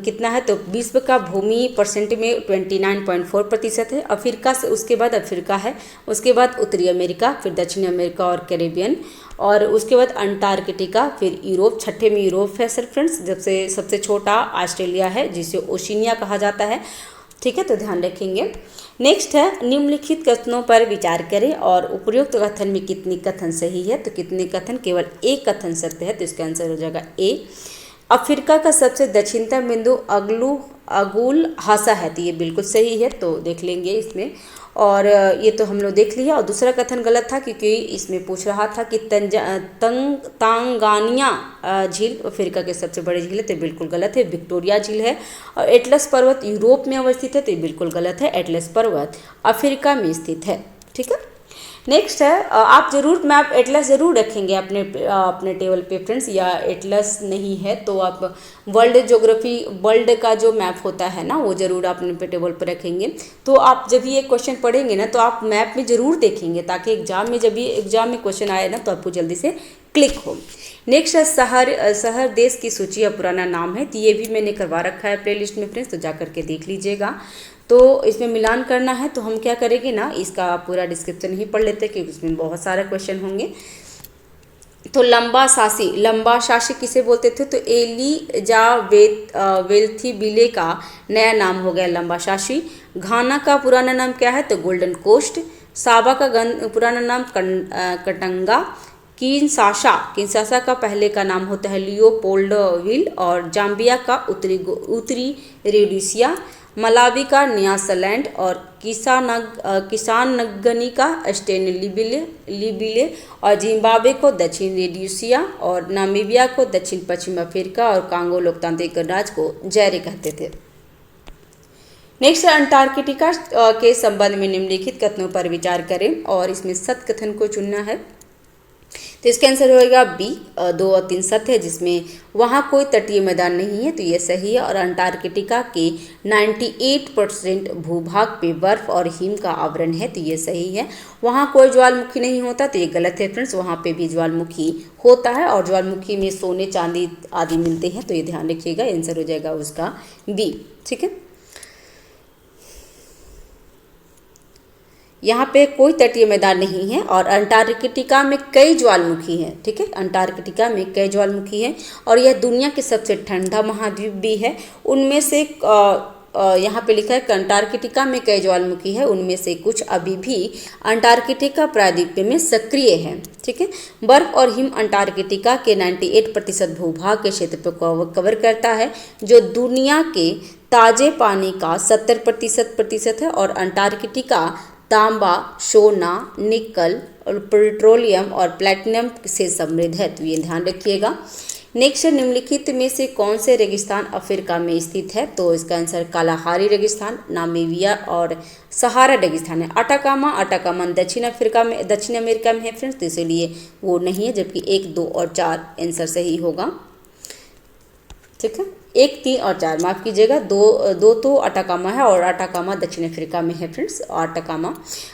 कितना है, तो विश्व का भूमि परसेंट में 29.4% है। अफ्रीका से उसके बाद अफ्रीका है, उसके बाद उत्तरी अमेरिका, फिर दक्षिणी अमेरिका और कैरेबियन, और उसके बाद अंटार्कटिका, फिर यूरोप, छठे में यूरोप है सर फ्रेंड्स। जब से सबसे छोटा ऑस्ट्रेलिया है जिसे ओशिनिया कहा जाता है, ठीक है, तो ध्यान रखेंगे। नेक्स्ट है निम्नलिखित कथनों पर विचार करें और उपर्युक्त कथन में कितनी कथन सही है, तो कितने कथन, केवल एक कथन सत्य है, तो इसका आंसर हो जाएगा ए। अफ्रीका का सबसे दक्षिणतम बिंदु अगुल हासा है, तो ये बिल्कुल सही है, तो देख लेंगे इसमें, और ये तो हम लोग देख लिया। और दूसरा कथन गलत था क्योंकि इसमें पूछ रहा था कि तांगानिया झील अफ्रीका के सबसे बड़ी झील है, तो बिल्कुल गलत है, विक्टोरिया झील है। और एटलस पर्वत यूरोप में अवस्थित है, तो बिल्कुल गलत है, एटलस पर्वत अफ्रीका में स्थित है, ठीक है। नेक्स्ट है आप जरूर मैप एटलस ज़रूर रखेंगे अपने टेबल पे फ्रेंड्स, या एटलस नहीं है तो आप वर्ल्ड ज्योग्राफी, वर्ल्ड का जो मैप होता है ना, वो ज़रूर आप अपने टेबल पर रखेंगे। तो आप जब ये क्वेश्चन पढ़ेंगे ना, तो आप मैप में ज़रूर देखेंगे, ताकि एग्जाम में क्वेश्चन आए ना, तो आपको जल्दी से क्लिक हो। नेक्स्ट है शहर देश की सूची या पुराना नाम है, तो ये भी मैंने करवा रखा है प्ले लिस्ट में फ्रेंड्स, तो जा करके देख लीजिएगा। तो इसमें मिलान करना है, तो हम क्या करेंगे ना, इसका पूरा डिस्क्रिप्शन ही पढ़ लेते हैं क्योंकि उसमें बहुत सारे क्वेश्चन होंगे। तो लंबा शासी किसे बोलते थे, तो वेल्थीबिले का नया नाम हो गया लंबा शासी। घाना का पुराना नाम क्या है, तो गोल्डन कोस्ट। साबा का पुराना नाम कटंगा। किंशासा का पहले का नाम होता है लियोपोल्डविल, और जाम्बिया का उत्तरी रोडेशिया। मलावी का न्यासलैंड, और किसानगनी का स्टेन लिबिले, और जिम्बाब्वे को दक्षिण रोडेशिया, और नामीबिया को दक्षिण पश्चिम अफ्रीका, और कांगो लोकतांत्रिक गणराज्य को जैरे कहते थे। नेक्स्ट अंटार्कटिका के संबंध में निम्नलिखित कथनों पर विचार करें और इसमें सत्य कथन को चुनना है, तो इसका आंसर होगा बी। 2 और 3 सत्य है, जिसमें वहाँ कोई तटीय मैदान नहीं है, तो ये सही है। और अंटार्कटिका के 98% भूभाग पे बर्फ और हिम का आवरण है, तो ये सही है। वहाँ कोई ज्वालामुखी नहीं होता, तो ये गलत है फ्रेंड्स, वहाँ पे भी ज्वालामुखी होता है, और ज्वालामुखी में सोने चांदी आदि मिलते हैं, तो ये ध्यान रखिएगा, आंसर हो जाएगा उसका बी, ठीक है। यहाँ पे कोई तटीय मैदान नहीं है, और अंटार्कटिका में कई ज्वालामुखी हैं, ठीक है, अंटार्कटिका में कई ज्वालामुखी हैं, और यह दुनिया के सबसे ठंडा महाद्वीप भी है। उनमें से यहाँ पे लिखा है कि अंटार्कटिका में कई ज्वालामुखी है, उनमें से कुछ अभी भी अंटार्कटिका प्रायद्वीप में सक्रिय है, ठीक है। बर्फ और हिम अंटार्कटिका के 98% भूभाग के क्षेत्र को कवर करता है, जो दुनिया के ताजे पानी का 70% है, और अंटार्कटिका तांबा, सोना, निकल और पेट्रोलियम और प्लैटिनम से समृद्ध है, तो ये ध्यान रखिएगा। नेक्स्ट निम्नलिखित में से कौन से रेगिस्तान अफ्रीका में स्थित है, तो इसका आंसर कालाहारी रेगिस्तान, नामीबिया और सहारा रेगिस्तान है। अटाकामा दक्षिण अमेरिका में है फ्रेंड्स, तो इसलिए वो नहीं है, जबकि 1, 2 और 4 आंसर सही होगा, ठीक है। 1, 3 और 4, माफ़ कीजिएगा, दो तो अटाकामा है और अटाकामा दक्षिण अफ्रीका में है फ्रेंड्स।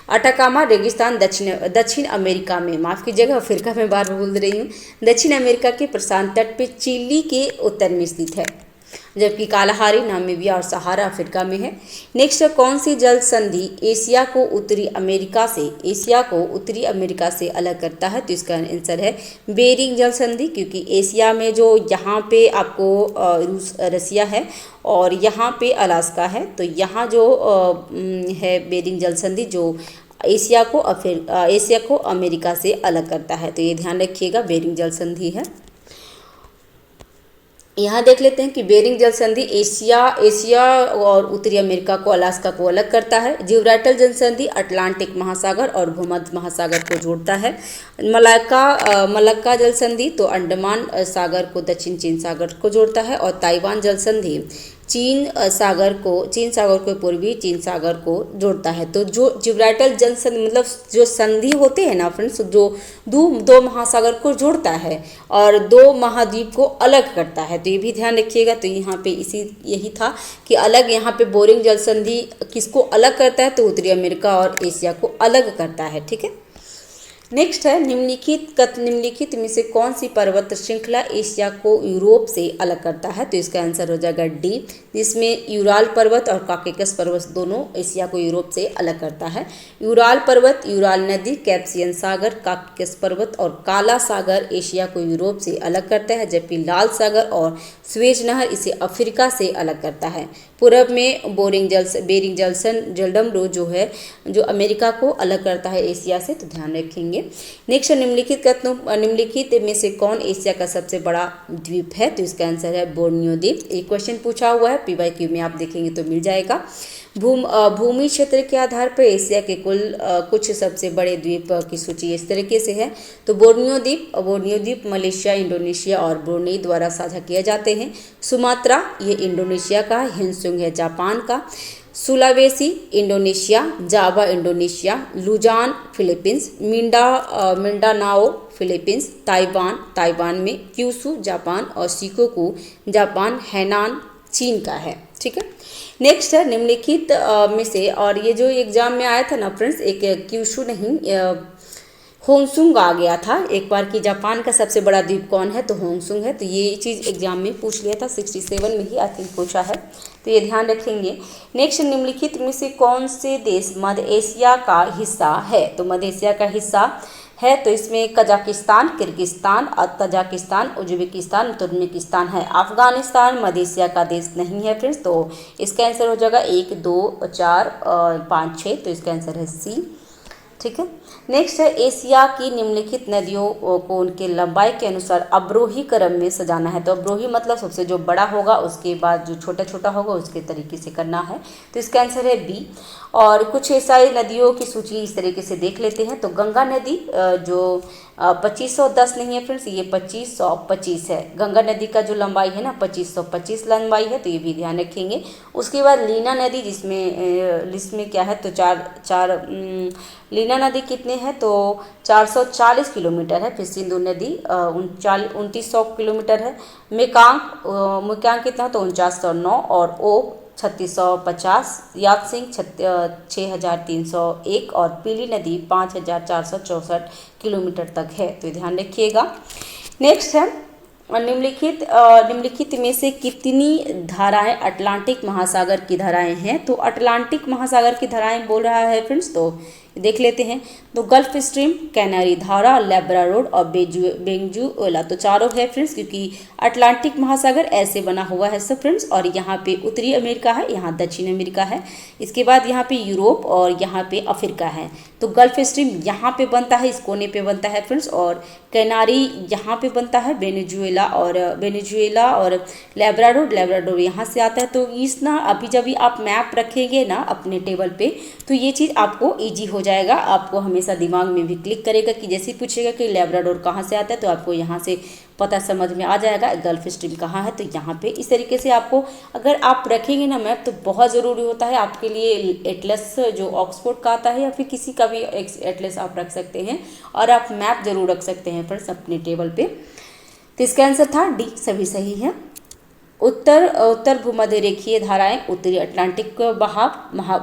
अटाकामा रेगिस्तान दक्षिण अमेरिका में, माफ़ कीजिएगा अफ्रीका में बार बोल रही हूँ, दक्षिण अमेरिका के प्रशांत तट पे चिली के उत्तर में स्थित है, जबकि कालाहारी नामीबिया और सहारा अफ्रीका में है। नेक्स्ट, कौन सी जल संधि एशिया को उत्तरी अमेरिका से अलग करता है? तो इसका आंसर है बेरिंग जल संधि, क्योंकि एशिया में जो यहाँ पे आपको रसिया है और यहाँ पे अलास्का है, तो यहाँ जो है बेरिंग जल संधि जो एशिया को अमेरिका से अलग करता है। तो ये ध्यान रखिएगा, बेरिंग जल संधि है। यहाँ देख लेते हैं कि बेरिंग जल संधि एशिया और उत्तरी अमेरिका को, अलास्का को अलग करता है। जिब्राल्टर जल संधि अटलांटिक महासागर और भूमध्य महासागर को जोड़ता है। मलक्का जल संधि तो अंडमान सागर को दक्षिण चीन सागर को जोड़ता है। और ताइवान जल संधि चीन सागर को पूर्वी चीन सागर को जोड़ता है। तो जो जिब्राल्टर जल संधि मतलब जो संधि होते हैं ना फ्रेंड्स, जो दो महासागर को जोड़ता है और 2 महाद्वीप को अलग करता है। तो ये भी ध्यान रखिएगा। तो यहाँ पे यही था कि अलग, यहाँ पे बोरिंग जल संधि किसको अलग करता है? तो उत्तरी अमेरिका और एशिया को अलग करता है। ठीक है। नेक्स्ट है निम्नलिखित में से कौन सी पर्वत श्रृंखला एशिया को यूरोप से अलग करता है? तो इसका आंसर हो जाएगा डी, जिसमें यूराल पर्वत और काकेकस पर्वत दोनों एशिया को यूरोप से अलग करता है। यूराल पर्वत, यूराल नदी, कैस्पियन सागर, काकेकस पर्वत और काला सागर एशिया को यूरोप से अलग करता है, जबकि लाल सागर और स्वेज नहर इसे अफ्रीका से अलग करता है। पूरब में बेरिंग जलडमरू जो अमेरिका को अलग करता है एशिया से। तो ध्यान रखेंगे। नेक्स्ट, निम्नलिखित में से कौन एशिया का सबसे बड़ा द्वीप है? तो इसका आंसर है बोर्नियो द्वीप। एक क्वेश्चन पूछा हुआ है, PYQ में आप देखेंगे तो मिल जाएगा। भूमि क्षेत्र के आधार पर एशिया के कुछ सबसे बड़े द्वीप की सूची इस तरीके से है। तो बोर्नियो द्वीप मलेशिया, इंडोनेशिया और ब्रुनेई द्वारा साझा किए जाते हैं। सुमात्रा ये इंडोनेशिया का है। हिंसुंग है जापान का। Sulawesi Indonesia, Java Indonesia, Luzon Philippines, Mindanao Philippines, Taiwan में, क्यूशू जापान और शिकोकू जापान, हैनान चीन का है। ठीक है। नेक्स्ट है निम्नलिखित में से, और ये जो एग्जाम में आया था ना फ्रेंड्स, एक क्यूशू नहीं होंगसुंग आ गया था एक बार कि जापान का सबसे बड़ा द्वीप कौन है? तो होंगसुंग है। तो ये चीज़ एग्जाम में पूछ लिया था, 67 में ही आई थिंक पूछा है, तो ये ध्यान रखेंगे। नेक्स्ट, निम्नलिखित में से कौन से देश मध्य एशिया का हिस्सा है? तो मध्य एशिया का हिस्सा है, तो इसमें Kazakhstan, Kyrgyzstan, Tajikistan, Uzbekistan, Turkmenistan है। अफगानिस्तान मध्य एशिया का देश नहीं है फ्रेंड्स। तो इसका आंसर हो जाएगा 1, 2, 4, 5, 6। तो इसका आंसर है सी। ठीक है। नेक्स्ट है, एशिया की निम्नलिखित नदियों को उनके लंबाई के अनुसार अवरोही क्रम में सजाना है। तो अवरोही मतलब सबसे जो बड़ा होगा उसके बाद जो छोटा छोटा होगा उसके तरीके से करना है। तो इसका आंसर है बी। और कुछ एशियाई नदियों की सूची इस तरीके से देख लेते हैं। तो गंगा नदी जो 2510 नहीं है फ्रेंड्स, ये 2525 है। गंगा नदी का जो लंबाई है ना 2525 लंबाई है, तो ये भी ध्यान रखेंगे। उसके बाद लीना नदी जिसमें क्या है तो लीना नदी कितने हैं? तो 440 किलोमीटर है। फिर सिंधु नदी 2900 किलोमीटर है। मेकांग कितना? तो 4909 और ओक 3650, यात्सिंग 6301 और पीली नदी 5464 किलोमीटर तक है। तो ध्यान रखिएगा। नेक्स्ट है, निम्नलिखित में से कितनी धाराएं अटलांटिक महासागर की धाराएं हैं? तो अटलांटिक महासागर की धाराएं बोल रहा है फ्रेंड्स, तो देख लेते हैं। तो गल्फ स्ट्रीम, कैनारी धारा, लेब्राडोर और वेनेजुएला, तो चारों है फ्रेंड्स, क्योंकि अटलांटिक महासागर ऐसे बना हुआ है सब फ्रेंड्स। और यहाँ पे उत्तरी अमेरिका है, यहाँ दक्षिण अमेरिका है, इसके बाद यहाँ पे यूरोप और यहाँ पे अफ्रीका है। तो गल्फ स्ट्रीम यहाँ पे बनता है, इस कोने पे बनता है फ्रेंड्स, और कैनारी यहाँ पे बनता है, वेनेजुएला और लेब्राडोर यहाँ से आता है। तो इस ना अभी जब भी आप मैप रखेंगे ना अपने टेबल पे, तो ये चीज़ आपको ईजी हो जाएगा। आपको हमेशा दिमाग में भी क्लिक करेगा कि जैसे पूछेगा कि लेब्राडोर कहाँ से आता है, तो आपको यहाँ से पता समझ में आ जाएगा गल्फ स्ट्रीम कहाँ है। तो यहाँ पे इस तरीके से आपको अगर आप रखेंगे ना मैप, तो बहुत ज़रूरी होता है आपके लिए। एटलस जो ऑक्सफोर्ड का आता है या फिर किसी का भी एटलस आप रख सकते हैं, और आप मैप जरूर रख सकते हैं फ्रेंड्स अपने टेबल पे। तो इसका आंसर था डी, सभी सही है। उत्तर भूमध्य रेखीय धाराएं, उत्तरी अटलांटिक बहाव,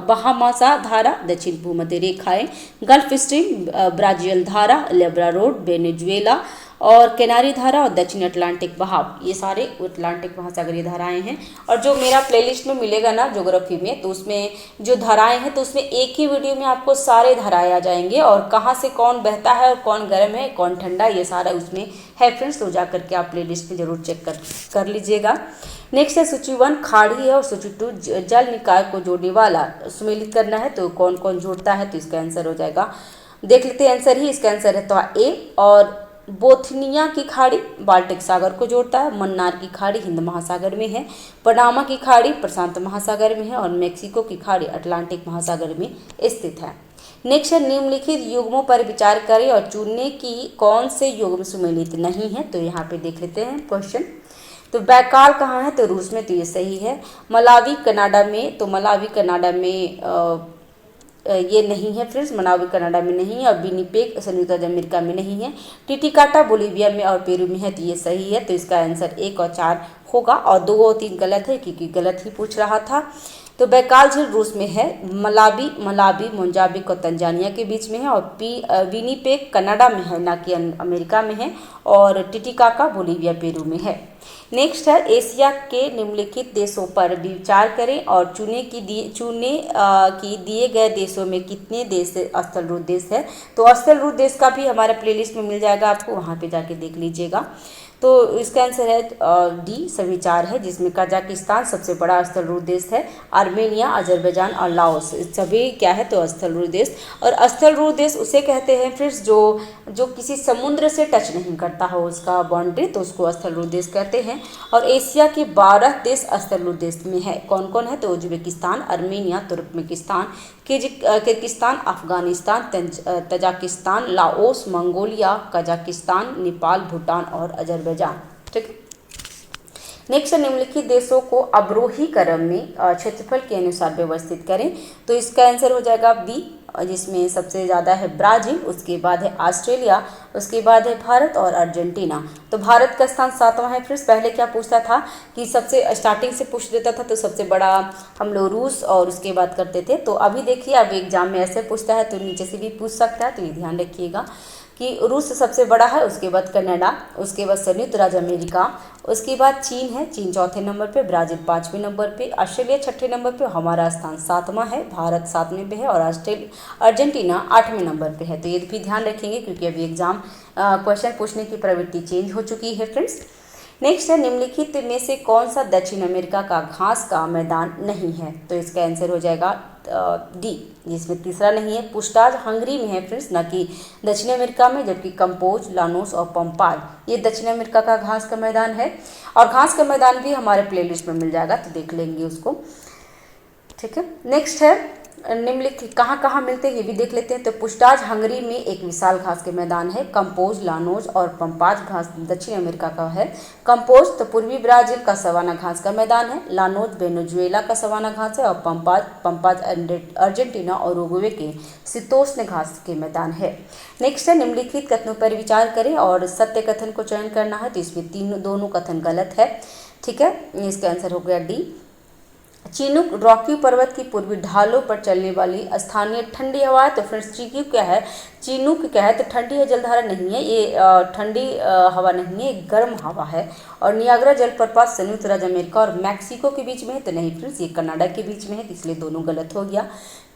बहामासा धारा, दक्षिण भूमध्य रेखाएं, गल्फ स्ट्रीम, ब्राजील धारा, लेब्राडोर, वेनेजुएला और किनारी धारा और दक्षिण अटलांटिक बहाव, ये सारे अटलांटिक महासागरीय धाराएं हैं। और जो मेरा प्लेलिस्ट में मिलेगा ना ज्योग्राफी में, तो उसमें जो धाराएं हैं तो उसमें एक ही वीडियो में आपको सारे धाराएं आ जाएंगे और कहाँ से कौन बहता है और कौन गर्म है कौन ठंडा, ये सारा उसमें है फ्रेंड्स। तो जा करके आप प्लेलिस्ट में जरूर चेक कर लीजिएगा। नेक्स्ट है सूची 1 खाड़ी है और सूची 2 जल निकाय को जोड़ने वाला सुमेलित करना है। तो कौन कौन जोड़ता है, तो इसका आंसर हो जाएगा, देख लेते हैं आंसर ही। इसका आंसर है तो ए। और बोथनिया की खाड़ी बाल्टिक सागर को जोड़ता है, मन्नार की खाड़ी हिंद महासागर में है, पनामा की खाड़ी प्रशांत महासागर में है और मेक्सिको की खाड़ी अटलांटिक महासागर में स्थित है। नेक्स्ट है निम्नलिखित युग्मों पर विचार करें और चुनने की कौन से युग्म सुमेलित नहीं है। तो यहाँ पे देख लेते हैं क्वेश्चन। तो बैकाल कहाँ है, तो रूस में, तो ये सही है। मलावी कनाडा में, तो मलावी कनाडा में ये नहीं है फ्रेंड्स, मनावी कनाडा में नहीं है। और विनिपेग संयुक्त राज्य अमेरिका में नहीं है। टिटिकाटा बोलीविया में और पेरू में है, तो ये सही है। तो इसका आंसर 1 और 4 होगा और 2 और 3 गलत है क्योंकि गलत ही पूछ रहा था। तो बैकाल झील रूस में है, मलावी मोजाम्बिक और तंजानिया के बीच में है और विनिपेग कनाडा में है, ना कि अमेरिका में है। और टिटिकाका बोलीविया पेरू में है। नेक्स्ट है एशिया के निम्नलिखित देशों पर विचार करें और चुने कि दिए गए देशों में कितने देश स्थलरूप देश है। तो स्थलरूप देश का भी हमारे प्लेलिस्ट में मिल जाएगा, आपको वहाँ पे जाके देख लीजिएगा। तो इसका आंसर है डी, सभी 4 है, जिसमें कजाकिस्तान सबसे बड़ा स्थलरूप देश है, आर्मेनिया, अजरबैजान और लाओस सभी क्या है, तो स्थलरूप देश। और स्थलरूप देश उसे कहते हैं फ्रेंड्स जो किसी समुद्र से टच नहीं करता हो उसका बाउंड्री, तो उसको स्थलरूप देश कहते हैं। और एशिया के 12 देश स्थलरूप देश में है, कौन कौन है, तो Uzbekistan, Armenia, Turkmenistan, Kyrgyzstan, Afghanistan, Tajikistan, Laos, Mongolia, Kazakhstan, Nepal, Bhutan और अजरबैजान। ठीक। नेक्स्ट निम्नलिखित देशों को अवरोही क्रम में क्षेत्रफल के अनुसार व्यवस्थित करें। तो इसका आंसर हो जाएगा बी, जिसमें सबसे ज़्यादा है ब्राज़ील, उसके बाद है ऑस्ट्रेलिया, उसके बाद है भारत और अर्जेंटीना। तो भारत का स्थान 7वां है। फिर पहले क्या पूछता था कि सबसे स्टार्टिंग से पूछ देता था, तो सबसे बड़ा हम लोग रूस और उसके बाद करते थे। तो अभी देखिए, अब एग्जाम में ऐसे पूछता है तो नीचे से भी पूछ सकता है, तो ये ध्यान रखिएगा कि रूस सबसे बड़ा है, उसके बाद कनाडा, उसके बाद संयुक्त राज्य अमेरिका, उसके बाद चीन है, चीन 4थे नंबर पे, ब्राज़ील 5वें नंबर पे, ऑस्ट्रेलिया 6ठे नंबर पे, हमारा स्थान 7वां है, भारत 7वें पे है और अर्जेंटीना 8वें नंबर पे है। तो ये भी ध्यान रखेंगे क्योंकि अभी एग्जाम क्वेश्चन पूछने की प्रवृत्ति चेंज हो चुकी है फ्रेंड्स। नेक्स्ट है निम्नलिखित में से कौन सा दक्षिण अमेरिका का घास का मैदान नहीं है। तो इसका आंसर हो जाएगा डी, जिसमें तीसरा नहीं है। पुस्टाज हंगरी में है फ्रेंड्स, ना कि दक्षिण अमेरिका में, जबकि कंपोज, लानोस और पंपाज ये दक्षिण अमेरिका का घास का मैदान है। और घास का मैदान भी हमारे प्लेलिस्ट में मिल जाएगा, तो देख लेंगे उसको। ठीक है। नेक्स्ट है निम्नलिखित कहाँ कहाँ मिलते हैं ये भी देख लेते हैं। तो पुस्टाज हंगरी में एक विशाल घास के मैदान है। कंपोज, लानोज और पंपाज घास दक्षिण अमेरिका का है। कंपोज तो पूर्वी ब्राजील का सवाना घास का मैदान है। लानोज वेनेजुएला का सवाना घास है और पंपाज अर्जेंटीना और उरुग्वे के शीतोष्ण घास के मैदान है। नेक्स्ट है निम्नलिखित कथनों पर विचार करें और सत्य कथन को चयन करना है। तो इसमें दोनों कथन गलत है। ठीक है, इसका आंसर हो गया डी। चिनूक रॉकी पर्वत की पूर्वी ढालों पर चलने वाली स्थानीय ठंडी हवा है। तो फ्रेंड्स चिनूक क्या है, चिनूक क्या है, तो ठंडी है, जलधारा नहीं है, ये ठंडी हवा नहीं है, गर्म हवा है। और नियाग्रा जलप्रपात संयुक्त राज्य अमेरिका और मैक्सिको के बीच में है, तो नहीं फ्रेंड्स, ये कनाडा के बीच में है, इसलिए दोनों गलत हो गया।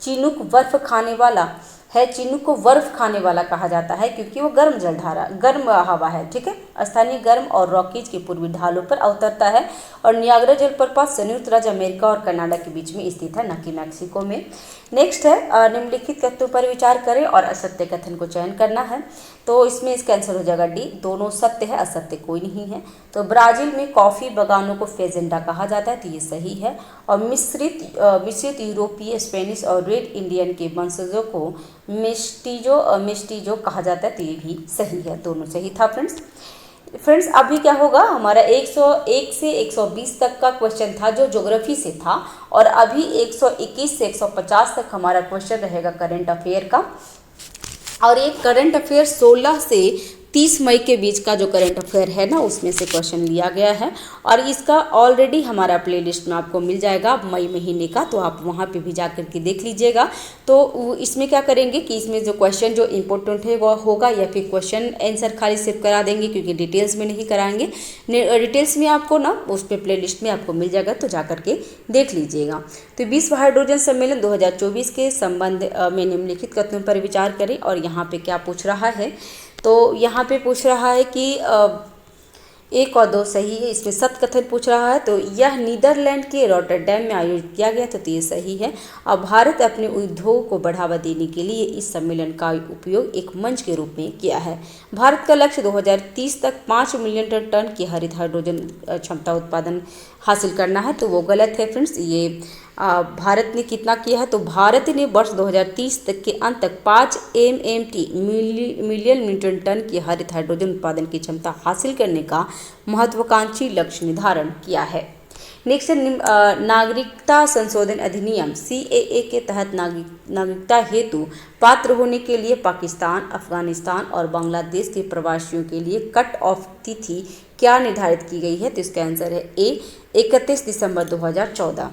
चिनूक बर्फ खाने वाला है, चिनूक को बर्फ खाने वाला कहा जाता है क्योंकि वो गर्म हवा है। ठीक है, स्थानीय गर्म और रॉकीज के पूर्वी ढालों पर अवतरता है। और नियाग्रा जलप्रपात संयुक्त राज्य अमेरिका और कनाडा के बीच में स्थित है, न कि मैक्सिको में। नेक्स्ट है निम्नलिखित कथनों पर विचार करें और असत्य कथन को चयन करना है। तो इसमें इसका आंसर हो जाएगा डी, दोनों सत्य है, असत्य कोई नहीं है। तो ब्राजील में कॉफ़ी बागानों को फेजेंडा कहा जाता है, तो ये सही है। और मिश्रित यूरोपीय, स्पेनिश और रेड इंडियन के वंशजों को मिस्टीजो कहा जाता है, तो ये भी सही है, दोनों सही था फ्रेंड्स। अभी क्या होगा, हमारा 101 से 120 तक का क्वेश्चन था जो ज्योग्राफी से था, और अभी 121 से 150 तक हमारा क्वेश्चन रहेगा करंट अफेयर का। और ये करंट अफेयर 16 से 30 मई के बीच का जो करंट अफेयर है ना, उसमें से क्वेश्चन लिया गया है। और इसका ऑलरेडी हमारा प्लेलिस्ट में आपको मिल जाएगा मई महीने का, तो आप वहाँ पे भी जा कर के देख लीजिएगा। तो इसमें क्या करेंगे कि इसमें जो क्वेश्चन जो इम्पोर्टेंट है वो होगा, या फिर क्वेश्चन आंसर खाली सिर्फ करा देंगे, क्योंकि डिटेल्स में नहीं कराएंगे। डिटेल्स में आपको ना उस पर प्लेलिस्ट में आपको मिल जाएगा, तो जा करके देख लीजिएगा। तो विश्व हाइड्रोजन सम्मेलन 2024 के संबंध में निम्नलिखित कथनों पर विचार करें। और यहाँ पे क्या पूछ रहा है, तो यहाँ पे पूछ रहा है कि 1 और 2 सही है, इसमें सत कथन पूछ रहा है। तो यह नीदरलैंड के रॉटरडैम में आयोजित किया गया, तो ये सही है। अब भारत अपने उद्योग को बढ़ावा देने के लिए इस सम्मेलन का उपयोग एक मंच के रूप में किया है। भारत का लक्ष्य 2030 तक 5 मिलियन टन की हरित हाइड्रोजन क्षमता उत्पादन हासिल करना है, तो वो गलत है फ्रेंड्स। ये भारत ने कितना किया है, तो भारत ने वर्ष 2030 तक के अंत तक 5 MMT मिलियन मीट्रिक टन की हरित हाइड्रोजन उत्पादन की क्षमता हासिल करने का महत्वाकांक्षी लक्ष्य निर्धारण किया है। नेक्स्ट नागरिकता संशोधन अधिनियम CAA के तहत नागरिकता हेतु पात्र होने के लिए पाकिस्तान, अफगानिस्तान और बांग्लादेश के प्रवासियों के लिए कट ऑफ तिथि क्या निर्धारित की गई है, तो इसका आंसर है A 31 दिसंबर 2014।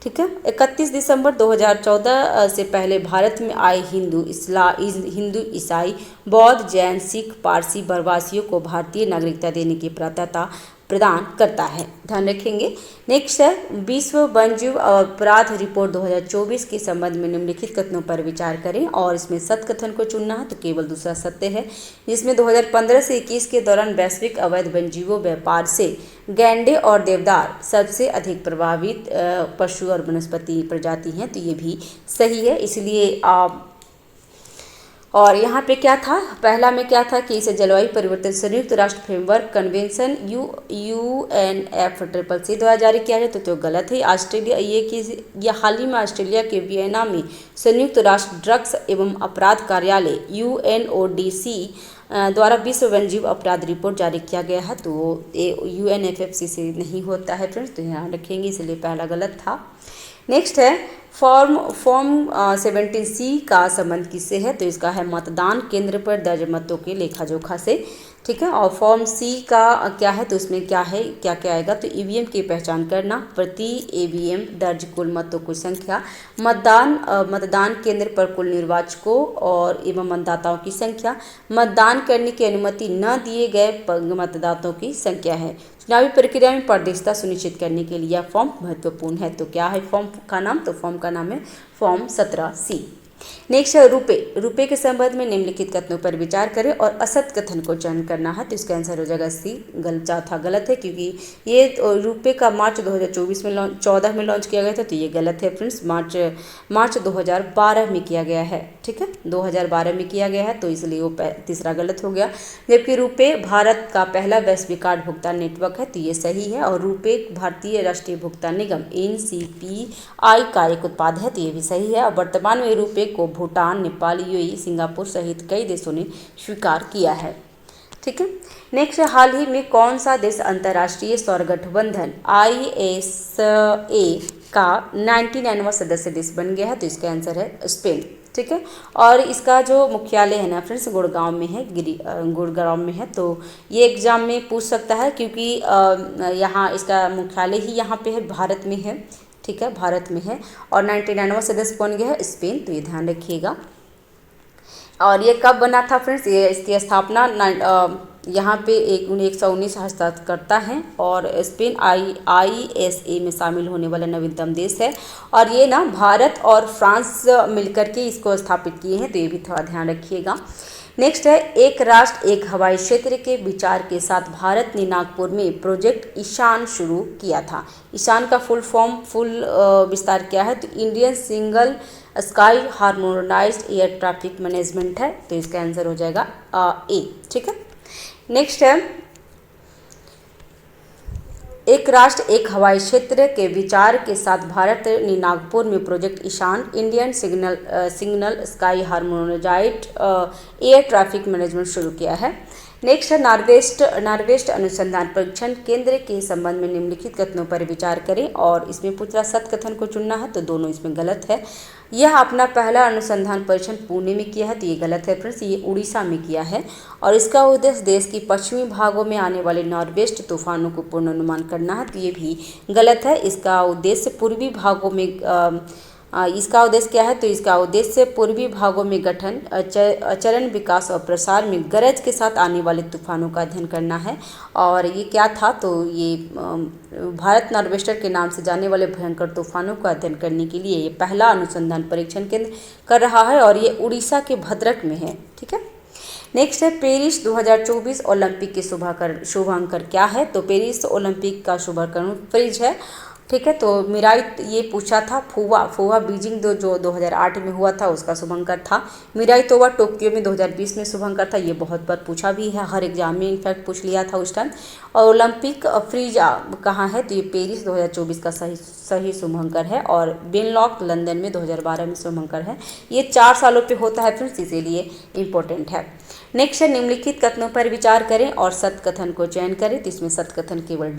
ठीक है, 31 दिसंबर 2014 से पहले भारत में आए हिंदू, ईसाई, बौद्ध, जैन, सिख, पारसी प्रवासियों को भारतीय नागरिकता देने की पात्रता प्रदान करता है, ध्यान रखेंगे। नेक्स्ट है विश्व वन्यजीव अपराध रिपोर्ट 2024 के संबंध में निम्नलिखित कथनों पर विचार करें। और इसमें सत कथन को चुनना है, तो केवल दूसरा सत्य है, जिसमें 2015 से 21 के दौरान वैश्विक अवैध वन्यजीवों व्यापार से गैंडे और देवदार सबसे अधिक प्रभावित पशु और वनस्पति प्रजाति हैं, तो ये भी सही है। इसलिए और यहाँ पे क्या था, पहला में क्या था कि इसे जलवायु परिवर्तन संयुक्त राष्ट्र फ्रेमवर्क कन्वेंशन UNFCCC द्वारा जारी किया जाए, तो गलत है। ऑस्ट्रेलिया ये हाल ही में ऑस्ट्रेलिया के वियना में संयुक्त राष्ट्र ड्रग्स एवं अपराध कार्यालय UNODC द्वारा विश्व वन्यजीव अपराध रिपोर्ट जारी किया गया है, तो UNFCCC नहीं होता है फ्रेंड्स, तो ध्यान रखेंगे, इसलिए पहला गलत था। नेक्स्ट है फॉर्म 17C का संबंध किससे है, तो इसका है मतदान केंद्र पर दर्ज मतों के लेखा जोखा से। ठीक है, और फॉर्म C का क्या है, तो उसमें क्या है, क्या क्या आएगा, तो EVM की पहचान करना, प्रति EVM दर्ज कुल मतों की संख्या, मतदान केंद्र पर कुल निर्वाचकों और एवं मतदाताओं की संख्या, मतदान करने की अनुमति न दिए गए मतदाताओं की संख्या है। चुनावी प्रक्रिया में पारदर्शिता सुनिश्चित करने के लिए यह फॉर्म महत्वपूर्ण है। तो क्या है फॉर्म का नाम, तो फॉर्म का नाम है फॉर्म 17C। नेक्स्ट है रुपए के संबंध में निम्नलिखित कथनों पर विचार करें और असत कथन को चयन करना है, तो इसका आंसर हो जाएगा C। चौथा गलत है, क्योंकि ये रुपए का मार्च 2024 में 14 में लॉन्च किया गया था, तो ये गलत है फ्रेंड्स। मार्च 2012 में किया गया है। ठीक है, 2012 में किया गया है, तो इसलिए वो तीसरा गलत हो गया। जबकि रुपए भारत का पहला वैश्विक कार्ड भुगतान नेटवर्क है, तो ये सही है। और रुपए भारतीय राष्ट्रीय भुगतान निगम NCPI का एक उत्पाद है, तो ये भी सही है। और वर्तमान में रुपए को भूटान, नेपाल, UAE, सिंगापुर सहित कई देशों ने स्वीकार किया है। ठीक है, नेक्स्ट हाल ही में कौन सा देश अंतर्राष्ट्रीय सौर गठबंधन ISA का 99वां सदस्य देश बन गया है, तो इसका आंसर है स्पेन। ठीक है, और इसका जो मुख्यालय है ना फ्रेंड्स, गुड़गांव में है, गुड़गांव में है। तो ये एग्जाम में पूछ सकता है, क्योंकि यहाँ इसका मुख्यालय ही यहाँ पे है, भारत में है। ठीक है, भारत में है, और 99वां सदस्य बन गया है स्पेन, तो ये ध्यान रखिएगा। और ये कब बना था फ्रेंड्स, ये इसकी स्थापना यहाँ पे 1919 हस्ताक्षर करता है, और स्पेन ISA में शामिल होने वाला नवीनतम देश है। और ये ना भारत और फ्रांस मिलकर के इसको स्थापित किए हैं, तो ये भी थोड़ा ध्यान रखिएगा। नेक्स्ट है एक राष्ट्र एक हवाई क्षेत्र के विचार के साथ भारत ने नागपुर में प्रोजेक्ट ईशान शुरू किया था। ईशान का फुल विस्तार क्या है, तो Indian single sky harmonised air traffic management है, तो इसका आंसर हो जाएगा A। ठीक है, नेक्स्ट है एक राष्ट्र एक हवाई क्षेत्र के विचार के साथ भारत ने नागपुर में project Ishan Indian signal sky harmonised air traffic management शुरू किया है। नेक्स्ट है नार्वेस्ट अनुसंधान परीक्षण केंद्र के संबंध में निम्नलिखित कथनों पर विचार करें। और इसमें पूछ रहा सत्य कथन को चुनना है, तो दोनों इसमें गलत है। यह अपना पहला अनुसंधान परीक्षण पुणे में किया है, तो ये गलत है फ्रेंड्स, ये उड़ीसा में किया है। और इसका उद्देश्य देश की पश्चिमी भागों में आने वाले नॉर्वेस्ट तूफानों को पूर्वानुमान करना है, तो ये भी गलत है। इसका उद्देश्य पूर्वी भागों में इसका उद्देश्य क्या है, तो इसका उद्देश्य पूर्वी भागों में गठन चरण विकास और प्रसार में गरज के साथ आने वाले तूफानों का अध्ययन करना है। और ये क्या था, तो ये भारत नॉर्वेस्टर के नाम से जाने वाले भयंकर तूफानों का अध्ययन करने के लिए ये पहला अनुसंधान परीक्षण केंद्र कर रहा है और ये उड़ीसा के भद्रक में है। ठीक है। नेक्स्ट है पेरिस 2024 ओलंपिक के शुभांकर क्या है, तो पेरिस ओलंपिक का शुभांकर फ्रिज है। ठीक है। तो मिराई ये पूछा था, फुवा बीजिंग जो 2008 में हुआ था उसका शुभंकर था। मिराई तोवा टोक्यो में 2020 में शुभंकर था, ये बहुत बार पूछा भी है, हर एग्जाम में इनफैक्ट पूछ लिया था उस टाइम। और ओलंपिक फ्रीज कहाँ है, तो ये पेरिस 2024 का सही शुभंकर है। और बेनलॉक लंदन में 2012 में शुभंकर है। ये 4 सालों पे होता है फ्रेंड्स, इसीलिए इम्पोर्टेंट है। नेक्स्ट है निम्नलिखित कथनों पर विचार करें और सत्य कथन को चयन करें, तो इसमें सत्य कथन केवल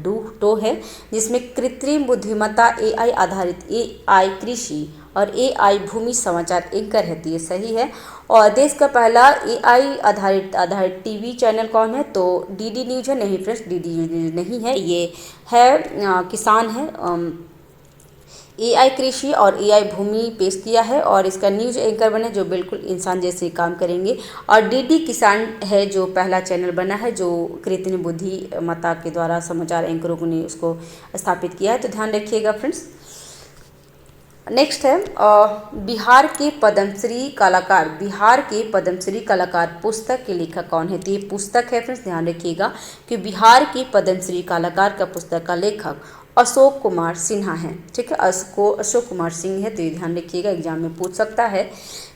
टो है, जिसमें कृत्रिम बुद्धिमत्ता AI आधारित AI कृषि और AI भूमि समाचार एंकर है, तो ये सही है। और देश का पहला AI आधारित टीवी चैनल कौन है, तो DD न्यूज़ है। नहीं फ्रेंड्स, DD न्यूज़ नहीं है, ये है किसान है। AI कृषि और AI भूमि पेश किया है और इसका न्यूज एंकर बने जो बिल्कुल इंसान जैसे काम करेंगे। और DD किसान है जो पहला चैनल बना है जो कृत्रिम बुद्धिमत्ता के द्वारा समाचार एंकरों ने उसको स्थापित किया है, तो ध्यान रखिएगा फ्रेंड्स। नेक्स्ट है बिहार के पद्मश्री कलाकार पुस्तक के लेखक कौन है, तो ये पुस्तक है फ्रेंड्स, ध्यान रखिएगा कि बिहार के पद्मश्री कलाकार का पुस्तक का लेखक अशोक कुमार सिन्हा है। ठीक है, अशोक कुमार सिंह है, तो ये ध्यान रखिएगा, एग्जाम में पूछ सकता है।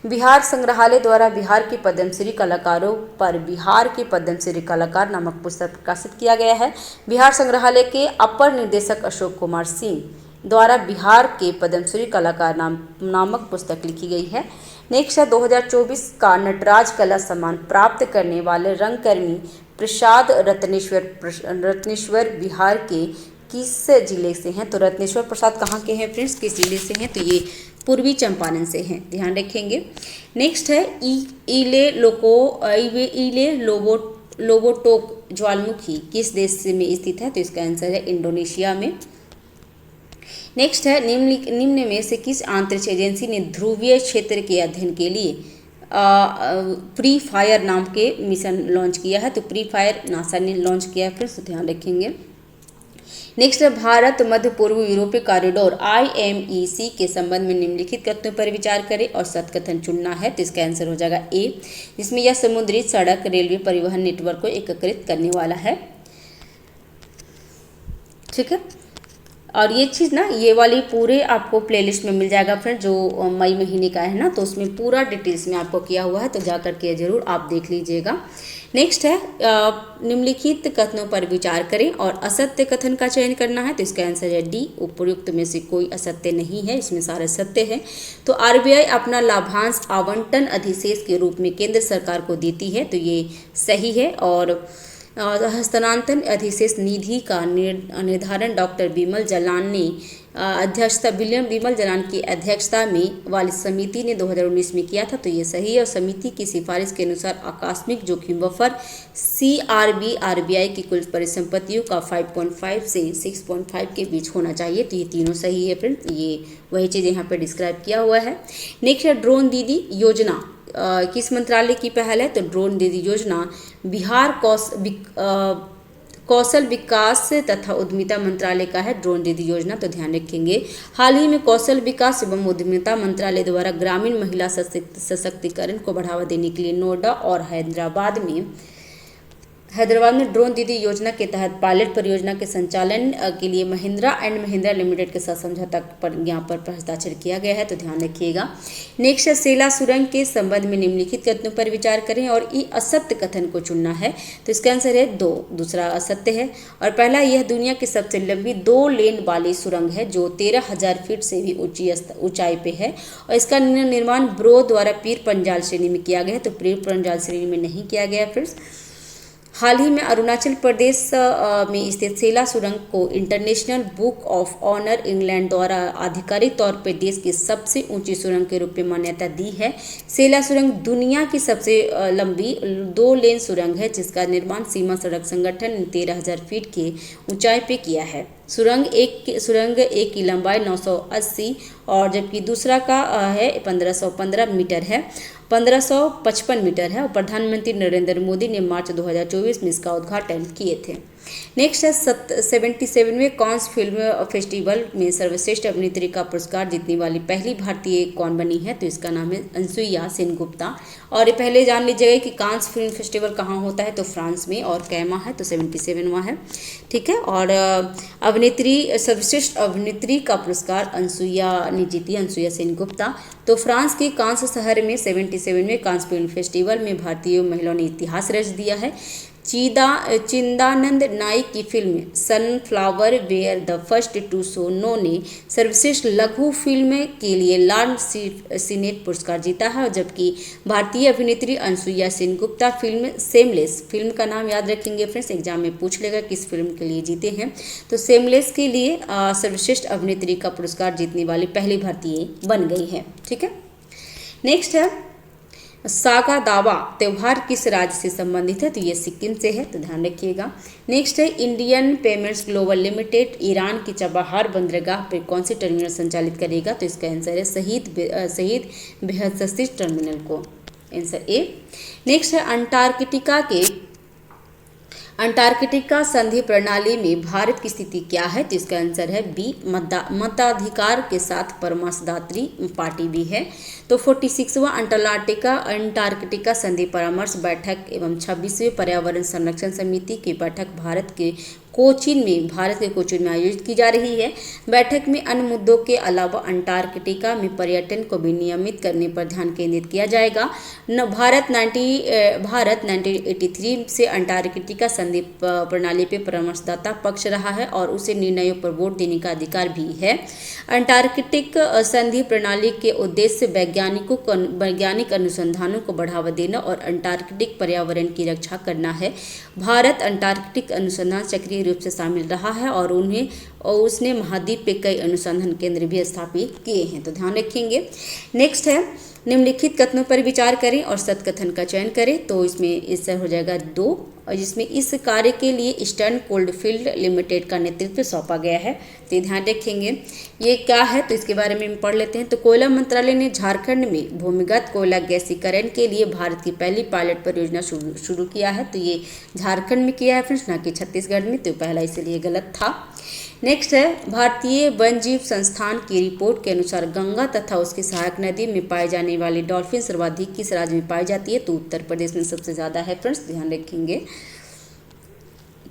बिहार संग्रहालय द्वारा बिहार के पद्मश्री कलाकारों पर बिहार के पद्मश्री कलाकार नामक पुस्तक प्रकाशित किया गया है। बिहार संग्रहालय के अपर निदेशक अशोक कुमार सिंह द्वारा बिहार के पद्मश्री कलाकार नामक पुस्तक लिखी गई है। नेक्स्ट है 2024 का नटराज कला सम्मान प्राप्त करने वाले रंगकर्मी प्रसाद रत्नेश्वर बिहार के किस जिले से हैं, तो रत्नेश्वर प्रसाद कहाँ के हैं फ्रेंड्स, किस जिले से हैं, तो ये पूर्वी चंपारण से हैं, ध्यान रखेंगे। नेक्स्ट है इले लोबोटोक ज्वालामुखी किस देश में स्थित है, तो इसका आंसर है इंडोनेशिया में। नेक्स्ट है निम्न में से किस अंतरिक्ष एजेंसी ने ध्रुवीय क्षेत्र के अध्ययन के लिए प्री फायर नाम के मिशन लॉन्च किया है, तो प्री फायर नासा ने लॉन्च किया है फ्रेंड्स, ध्यान रखेंगे। नेक्स्ट है भारत मध्य पूर्व यूरोपीय कॉरिडोर IMEC के संबंध में निम्नलिखित कथनों पर विचार करें और सत्य कथन चुनना है, तो इसका आंसर हो जाएगा A, जिसमें यह समुद्री सड़क रेलवे परिवहन नेटवर्क को एकीकृत करने वाला है। ठीक है, और ये चीज़ ना ये वाली पूरे आपको प्लेलिस्ट में मिल जाएगा फ्रेंड, जो मई महीने का है ना, तो उसमें पूरा डिटेल्स में आपको किया हुआ है, तो जा करके ज़रूर आप देख लीजिएगा। नेक्स्ट है निम्नलिखित कथनों पर विचार करें और असत्य कथन का चयन करना है, तो इसका आंसर है D, उपयुक्त में से कोई असत्य नहीं है, इसमें सारे सत्य है। तो RBI अपना लाभांश आवंटन अधिशेष के रूप में केंद्र सरकार को देती है, तो ये सही है। और हस्तांतरण अधिशेष निधि का निर्धारण डॉक्टर बिमल जलान ने विमल जलान की अध्यक्षता में वाली समिति ने 2019 में किया था, तो ये सही है। और समिति की सिफारिश के अनुसार आकस्मिक जोखिम बफर CRB RBI की कुल परिसंपत्तियों का 5.5 से 6.5 के बीच होना चाहिए, तो ये तीनों सही है फ्रेंड, ये वही चीज़ यहाँ पे डिस्क्राइब किया हुआ है। नेक्स्ट है ड्रोन दीदी योजना किस मंत्रालय की पहल है, तो ड्रोन दीदी योजना बिहार कौशल विकास तथा उद्यमिता मंत्रालय का है ड्रोन दीदी योजना, तो ध्यान रखेंगे। हाल ही में कौशल विकास एवं उद्यमिता मंत्रालय द्वारा ग्रामीण महिला सशक्तिकरण को बढ़ावा देने के लिए नोएडा और हैदराबाद में ड्रोन दीदी योजना के तहत पायलट परियोजना के संचालन के लिए महिंद्रा एंड महिंद्रा लिमिटेड के साथ समझौता पर यहाँ पर हस्ताक्षर किया गया है, तो ध्यान रखिएगा। नेक्स्ट है सेला सुरंग के संबंध में निम्नलिखित कथनों पर विचार करें और ये असत्य कथन को चुनना है, तो इसका आंसर है 2, दूसरा असत्य है। और पहला, यह दुनिया की सबसे लंबी 2 लेन वाली सुरंग है जो 13,000 फीट से भी ऊंचाई पे है और इसका निर्माण ब्रो द्वारा पीर पंजाल श्रेणी में किया गया है, तो पीर पंजाल श्रेणी में नहीं किया गया फ्रेंड्स। हाल ही में अरुणाचल प्रदेश में स्थित सेला सुरंग को international book of honour England द्वारा आधिकारिक तौर पर देश की सबसे ऊंची सुरंग के रूप में मान्यता दी है। सेला सुरंग दुनिया की सबसे लंबी 2 लेन सुरंग है, जिसका निर्माण सीमा सड़क संगठन ने 13,000 फीट की ऊंचाई पे किया है। सुरंग एक की लंबाई 980 और जबकि दूसरा का है 1515 मीटर है, 1555 मीटर है। और प्रधानमंत्री नरेंद्र मोदी ने मार्च 2024 में इसका उद्घाटन किए थे। नेक्स्ट है 77वें कांस फिल्म फेस्टिवल में सर्वश्रेष्ठ अभिनेत्री का पुरस्कार जीतने वाली पहली भारतीय कौन बनी है, तो इसका नाम है अनसुईया सेनगुप्ता। और ये पहले जान लीजिएगा कि कांस फिल्म फेस्टिवल कहाँ होता है, तो फ्रांस में, और कैमा है तो 77वां है, ठीक है। और सर्वश्रेष्ठ अभिनेत्री का पुरस्कार अनसुईया ने जीती, अनसुईया सेनगुप्ता। तो फ्रांस के कांस शहर में 77वें कांस फिल्म फेस्टिवल में भारतीय महिलाओं ने इतिहास रच दिया है। चिदानंद नाइक की film sunflower were the first to show no ने सर्वश्रेष्ठ लघु फिल्म के लिए लॉर्ड सीनेट पुरस्कार जीता है। और जबकि भारतीय अभिनेत्री Anasuya Sengupta film seamless, film का नाम याद रखेंगे फ्रेंड्स, एग्जाम में पूछ लेगा किस फिल्म के लिए जीते हैं, तो सेमलेस के लिए सर्वश्रेष्ठ अभिनेत्री का पुरस्कार जीतने वाली पहली भारतीय बन गई है, ठीक है। नेक्स्ट है सागा दावा त्यौहार किस राज्य से संबंधित है, तो ये सिक्किम से है, तो ध्यान रखिएगा। नेक्स्ट है Indian payments global limited Iran की चबाहार बंदरगाह पर कौन सी टर्मिनल संचालित करेगा, तो इसका आंसर है शहीद बेहद टर्मिनल को, आंसर ए। नेक्स्ट है अंटार्कटिका संधि प्रणाली में भारत की स्थिति क्या है, तो इसका आंसर है बी, मताधिकार के साथ परामर्शदात्री पार्टी भी है। तो 46वां अंटार्कटिका संधि परामर्श बैठक एवं 26वें पर्यावरण संरक्षण समिति की बैठक भारत के कोचीन में आयोजित की जा रही है। बैठक में अन्य मुद्दों के अलावा अंटार्कटिका में पर्यटन को विनियमित करने पर ध्यान केंद्रित किया जाएगा। भारत 1983 से अंटार्कटिका संधि प्रणाली पर परामर्शदाता पक्ष रहा है और उसे निर्णयों पर वोट देने का अधिकार भी है। अंटार्कटिक संधि प्रणाली के उद्देश्य वैज्ञानिक अनुसंधानों को बढ़ावा देना और अंटार्कटिक पर्यावरण की रक्षा करना है। भारत अंटार्कटिक अनुसंधान सक्रिय रूप से शामिल रहा है और उसने महाद्वीप पे कई अनुसंधान केंद्र भी स्थापित किए हैं, तो ध्यान रखेंगे। नेक्स्ट है निम्नलिखित कथनों पर विचार करें और सत्य कथन का चयन करें, तो इसमें इससे हो जाएगा 2, और जिसमें इस कार्य के लिए ईस्टर्न कोल्डफील्ड लिमिटेड का नेतृत्व सौंपा गया है, तो ध्यान रखेंगे। ये क्या है, तो इसके बारे में पढ़ लेते हैं। तो कोयला मंत्रालय ने झारखंड में भूमिगत कोयला गैसीकरण के लिए भारत की पहली पायलट परियोजना शुरू किया है, तो ये झारखंड में किया है फ्रेंड्स, ना कि छत्तीसगढ़ में, तो पहला इसलिए गलत था। नेक्स्ट है भारतीय वन्यजीव संस्थान की रिपोर्ट के अनुसार गंगा तथा उसकी सहायक नदी में पाए जाने वाली डॉल्फिन सर्वाधिक किस राज्य में पाई जाती है, तो उत्तर प्रदेश में सबसे ज़्यादा है फ्रेंड्स, ध्यान रखेंगे,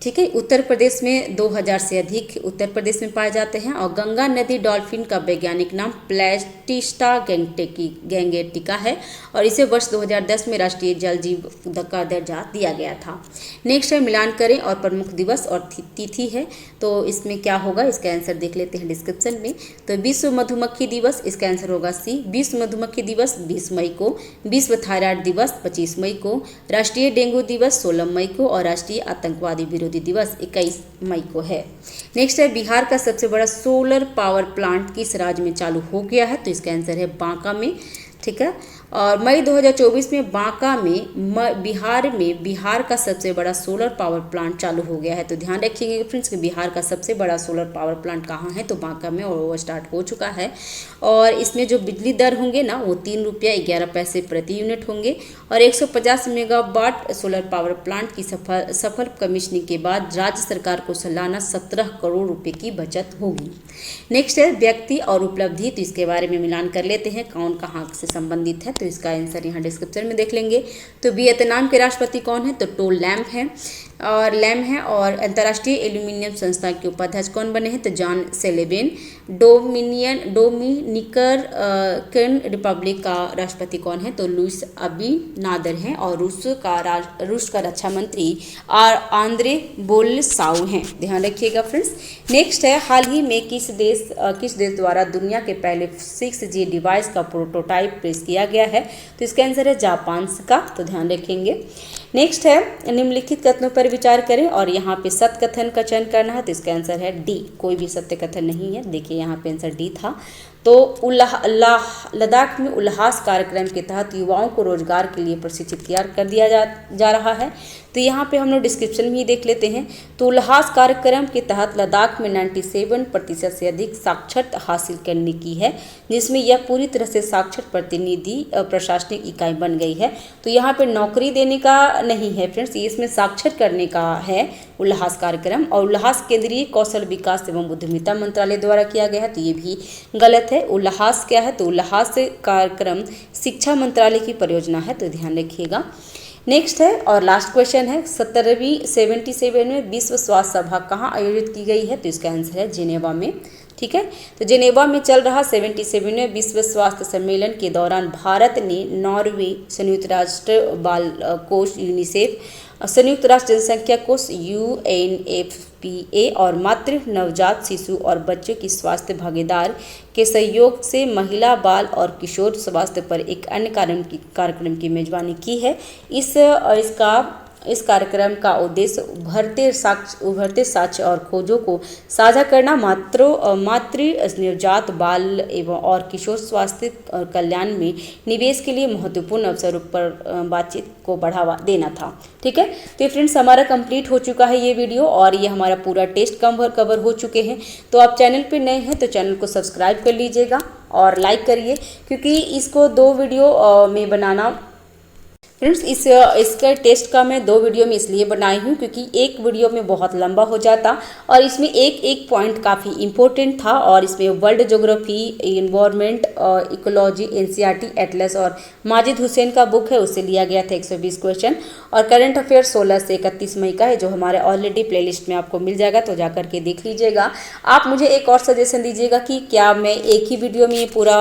ठीक है। उत्तर प्रदेश में 2000 से अधिक उत्तर प्रदेश में पाए जाते हैं। और गंगा नदी डॉल्फिन का वैज्ञानिक नाम प्लेटिस्टा गैंगेटिका है और इसे वर्ष 2010 में राष्ट्रीय जल जीव का दर्जा दिया गया था। नेक्स्ट है मिलान करें और प्रमुख दिवस और तिथि है, तो इसमें क्या होगा, इसका आंसर देख लेते हैं डिस्क्रिप्शन में। तो विश्व मधुमक्खी दिवस, इसका आंसर होगा सी। विश्व मधुमक्खी दिवस 20 मई को, विश्व थायराइड दिवस 25 मई को, राष्ट्रीय डेंगू दिवस 16 मई को और राष्ट्रीय आतंकवादी विरोधी दिवस 21 मई को है। नेक्स्ट है बिहार का सबसे बड़ा सोलर पावर प्लांट किस राज्य में चालू हो गया है, तो इसका आंसर है बांका में, ठीक है। और मई 2024 में बांका में बिहार का सबसे बड़ा सोलर पावर प्लांट चालू हो गया है, तो ध्यान रखिएगा फ्रेंड्स कि बिहार का सबसे बड़ा सोलर पावर प्लांट कहाँ है, तो बांका में, और वो स्टार्ट हो चुका है। और इसमें जो बिजली दर होंगे ना, वो 3 रुपया 11 पैसे प्रति यूनिट होंगे। और 150 मेगावाट सोलर पावर प्लांट की सफल कमीशनिंग के बाद राज्य सरकार को सालाना 17 करोड़ रुपये की बचत होगी। नेक्स्ट है व्यक्ति और उपलब्धि, तो इसके बारे में मिलान कर लेते हैं कौन कहाँ से संबंधित है, तो इसका आंसर यहाँ डिस्क्रिप्शन में देख लेंगे। तो वियतनाम के राष्ट्रपति कौन है, तो टो लैम है। और लैम है। और अंतर्राष्ट्रीय एल्यूमिनियम संस्था के उपाध्यक्ष कौन बने हैं? तो जॉन सेलेबिन। डोमिनिकन रिपब्लिक का राष्ट्रपति कौन है? तो लुइस अबिनादर हैं। और रूस का रक्षा मंत्री आंद्रे बोल्साउ हैं। ध्यान रखिएगा फ्रेंड्स। नेक्स्ट है, हाल ही में किस देश द्वारा दुनिया के पहले 6G डिवाइस का प्रोटोटाइप पेश किया गया है? तो इसका आंसर है जापान का। तो ध्यान रखेंगे। नेक्स्ट है, निम्नलिखित कथनों पर विचार करें और यहाँ पे सत्य कथन का चयन करना है। तो इसका आंसर है डी, कोई भी सत्य कथन नहीं है। देखिए यहाँ पे आंसर डी था। तो लद्दाख में उल्लास कार्यक्रम के तहत युवाओं को रोजगार के लिए प्रशिक्षित तैयार कर दिया जा रहा है। तो यहाँ पे हम लोग डिस्क्रिप्शन भी देख लेते हैं। तो उल्लास कार्यक्रम के तहत लद्दाख में 97% से अधिक साक्षरता हासिल करने की है, जिसमें यह पूरी तरह से साक्षर प्रतिनिधि प्रशासनिक इकाई बन गई है। तो यहाँ पे नौकरी देने का नहीं है फ्रेंड्स, ये इसमें साक्षर करने का है उल्लास कार्यक्रम। और उल्लास केंद्रीय कौशल विकास एवं उद्यमिता मंत्रालय द्वारा किया गया है। तो ये भी गलत है। उल्लास क्या है? तो उल्लास कार्यक्रम शिक्षा मंत्रालय की परियोजना है। तो ध्यान रखिएगा। नेक्स्ट है और लास्ट क्वेश्चन है, 77 में विश्व स्वास्थ्य सभा कहाँ आयोजित की गई है? तो इसका आंसर है जेनेवा में। ठीक है। तो जेनेवा में चल रहा 77वें विश्व स्वास्थ्य सम्मेलन के दौरान भारत ने नॉर्वे, संयुक्त राष्ट्र बाल कोष यूनिसेफ, संयुक्त राष्ट्र जनसंख्या कोष UNFPA और मातृ, नवजात शिशु और बच्चों की स्वास्थ्य भागीदार के सहयोग से महिला, बाल और किशोर स्वास्थ्य पर एक अन्य कार्यक्रम की मेजबानी की है। इस कार्यक्रम का उद्देश्य उभरते साक्ष्य और खोजों को साझा करना, मातृ, नवजात, बाल एवं और किशोर स्वास्थ्य और कल्याण में निवेश के लिए महत्वपूर्ण अवसरों पर बातचीत को बढ़ावा देना था। ठीक है। तो फ्रेंड्स, हमारा कंप्लीट हो चुका है ये वीडियो और ये हमारा पूरा टेस्ट कवर हो चुके हैं। तो आप चैनल पे नए हैं तो चैनल को सब्सक्राइब कर लीजिएगा और लाइक करिए, क्योंकि इसको 2 वीडियो में बनाना फ्रेंड्स, इसका टेस्ट का मैं 2 वीडियो में इसलिए बनाई हूँ क्योंकि एक वीडियो में बहुत लंबा हो जाता और इसमें एक पॉइंट काफ़ी इम्पोर्टेंट था। और इसमें world geography, environment, ecology, NCERT Atlas और माजिद हुसैन का बुक है, उससे लिया गया था 120 क्वेश्चन। और करंट अफेयर 16 से 31 मई का है, जो हमारे ऑलरेडी प्लेलिस्ट में आपको मिल जाएगा, तो जाकर के देख लीजिएगा। आप मुझे एक और सजेशन दीजिएगा कि क्या मैं एक ही वीडियो में पूरा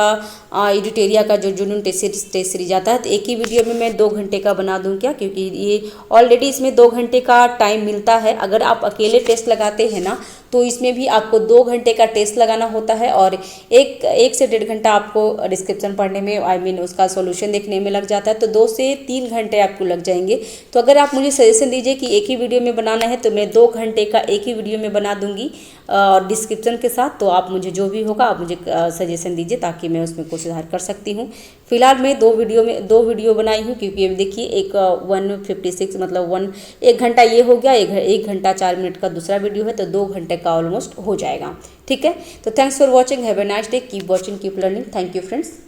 एडिटेरिया का जो जुनून टेस्ट सीरीज आता है, तो एक ही वीडियो में मैं 2 घंटे का बना दूं क्या? क्योंकि ये ऑलरेडी इसमें 2 घंटे का टाइम मिलता है। अगर आप अकेले टेस्ट लगाते हैं ना, तो इसमें भी आपको 2 घंटे का टेस्ट लगाना होता है और 1 से 1.5 घंटा आपको डिस्क्रिप्शन पढ़ने में, उसका सॉल्यूशन देखने में लग जाता है। तो 2 से 3 घंटे आपको लग जाएंगे। तो अगर आप मुझे सजेशन दीजिए कि एक ही वीडियो में बनाना है, तो मैं 2 घंटे का एक ही वीडियो में बना दूंगी और डिस्क्रिप्शन के साथ। तो आप मुझे जो भी होगा आप मुझे सजेशन दीजिए ताकि मैं उसमें कुछ सुधार कर सकती हूँ। फिलहाल मैं 2 वीडियो बनाई हूँ, क्योंकि अभी देखिए एक 156 मतलब 1 घंटा ये हो गया, 1 घंटा 4 मिनट का दूसरा वीडियो है, तो 2 घंटे का ऑलमोस्ट हो जाएगा। ठीक है। तो thanks for watching, have a nice day, keep watching, keep learning. Thank you friends.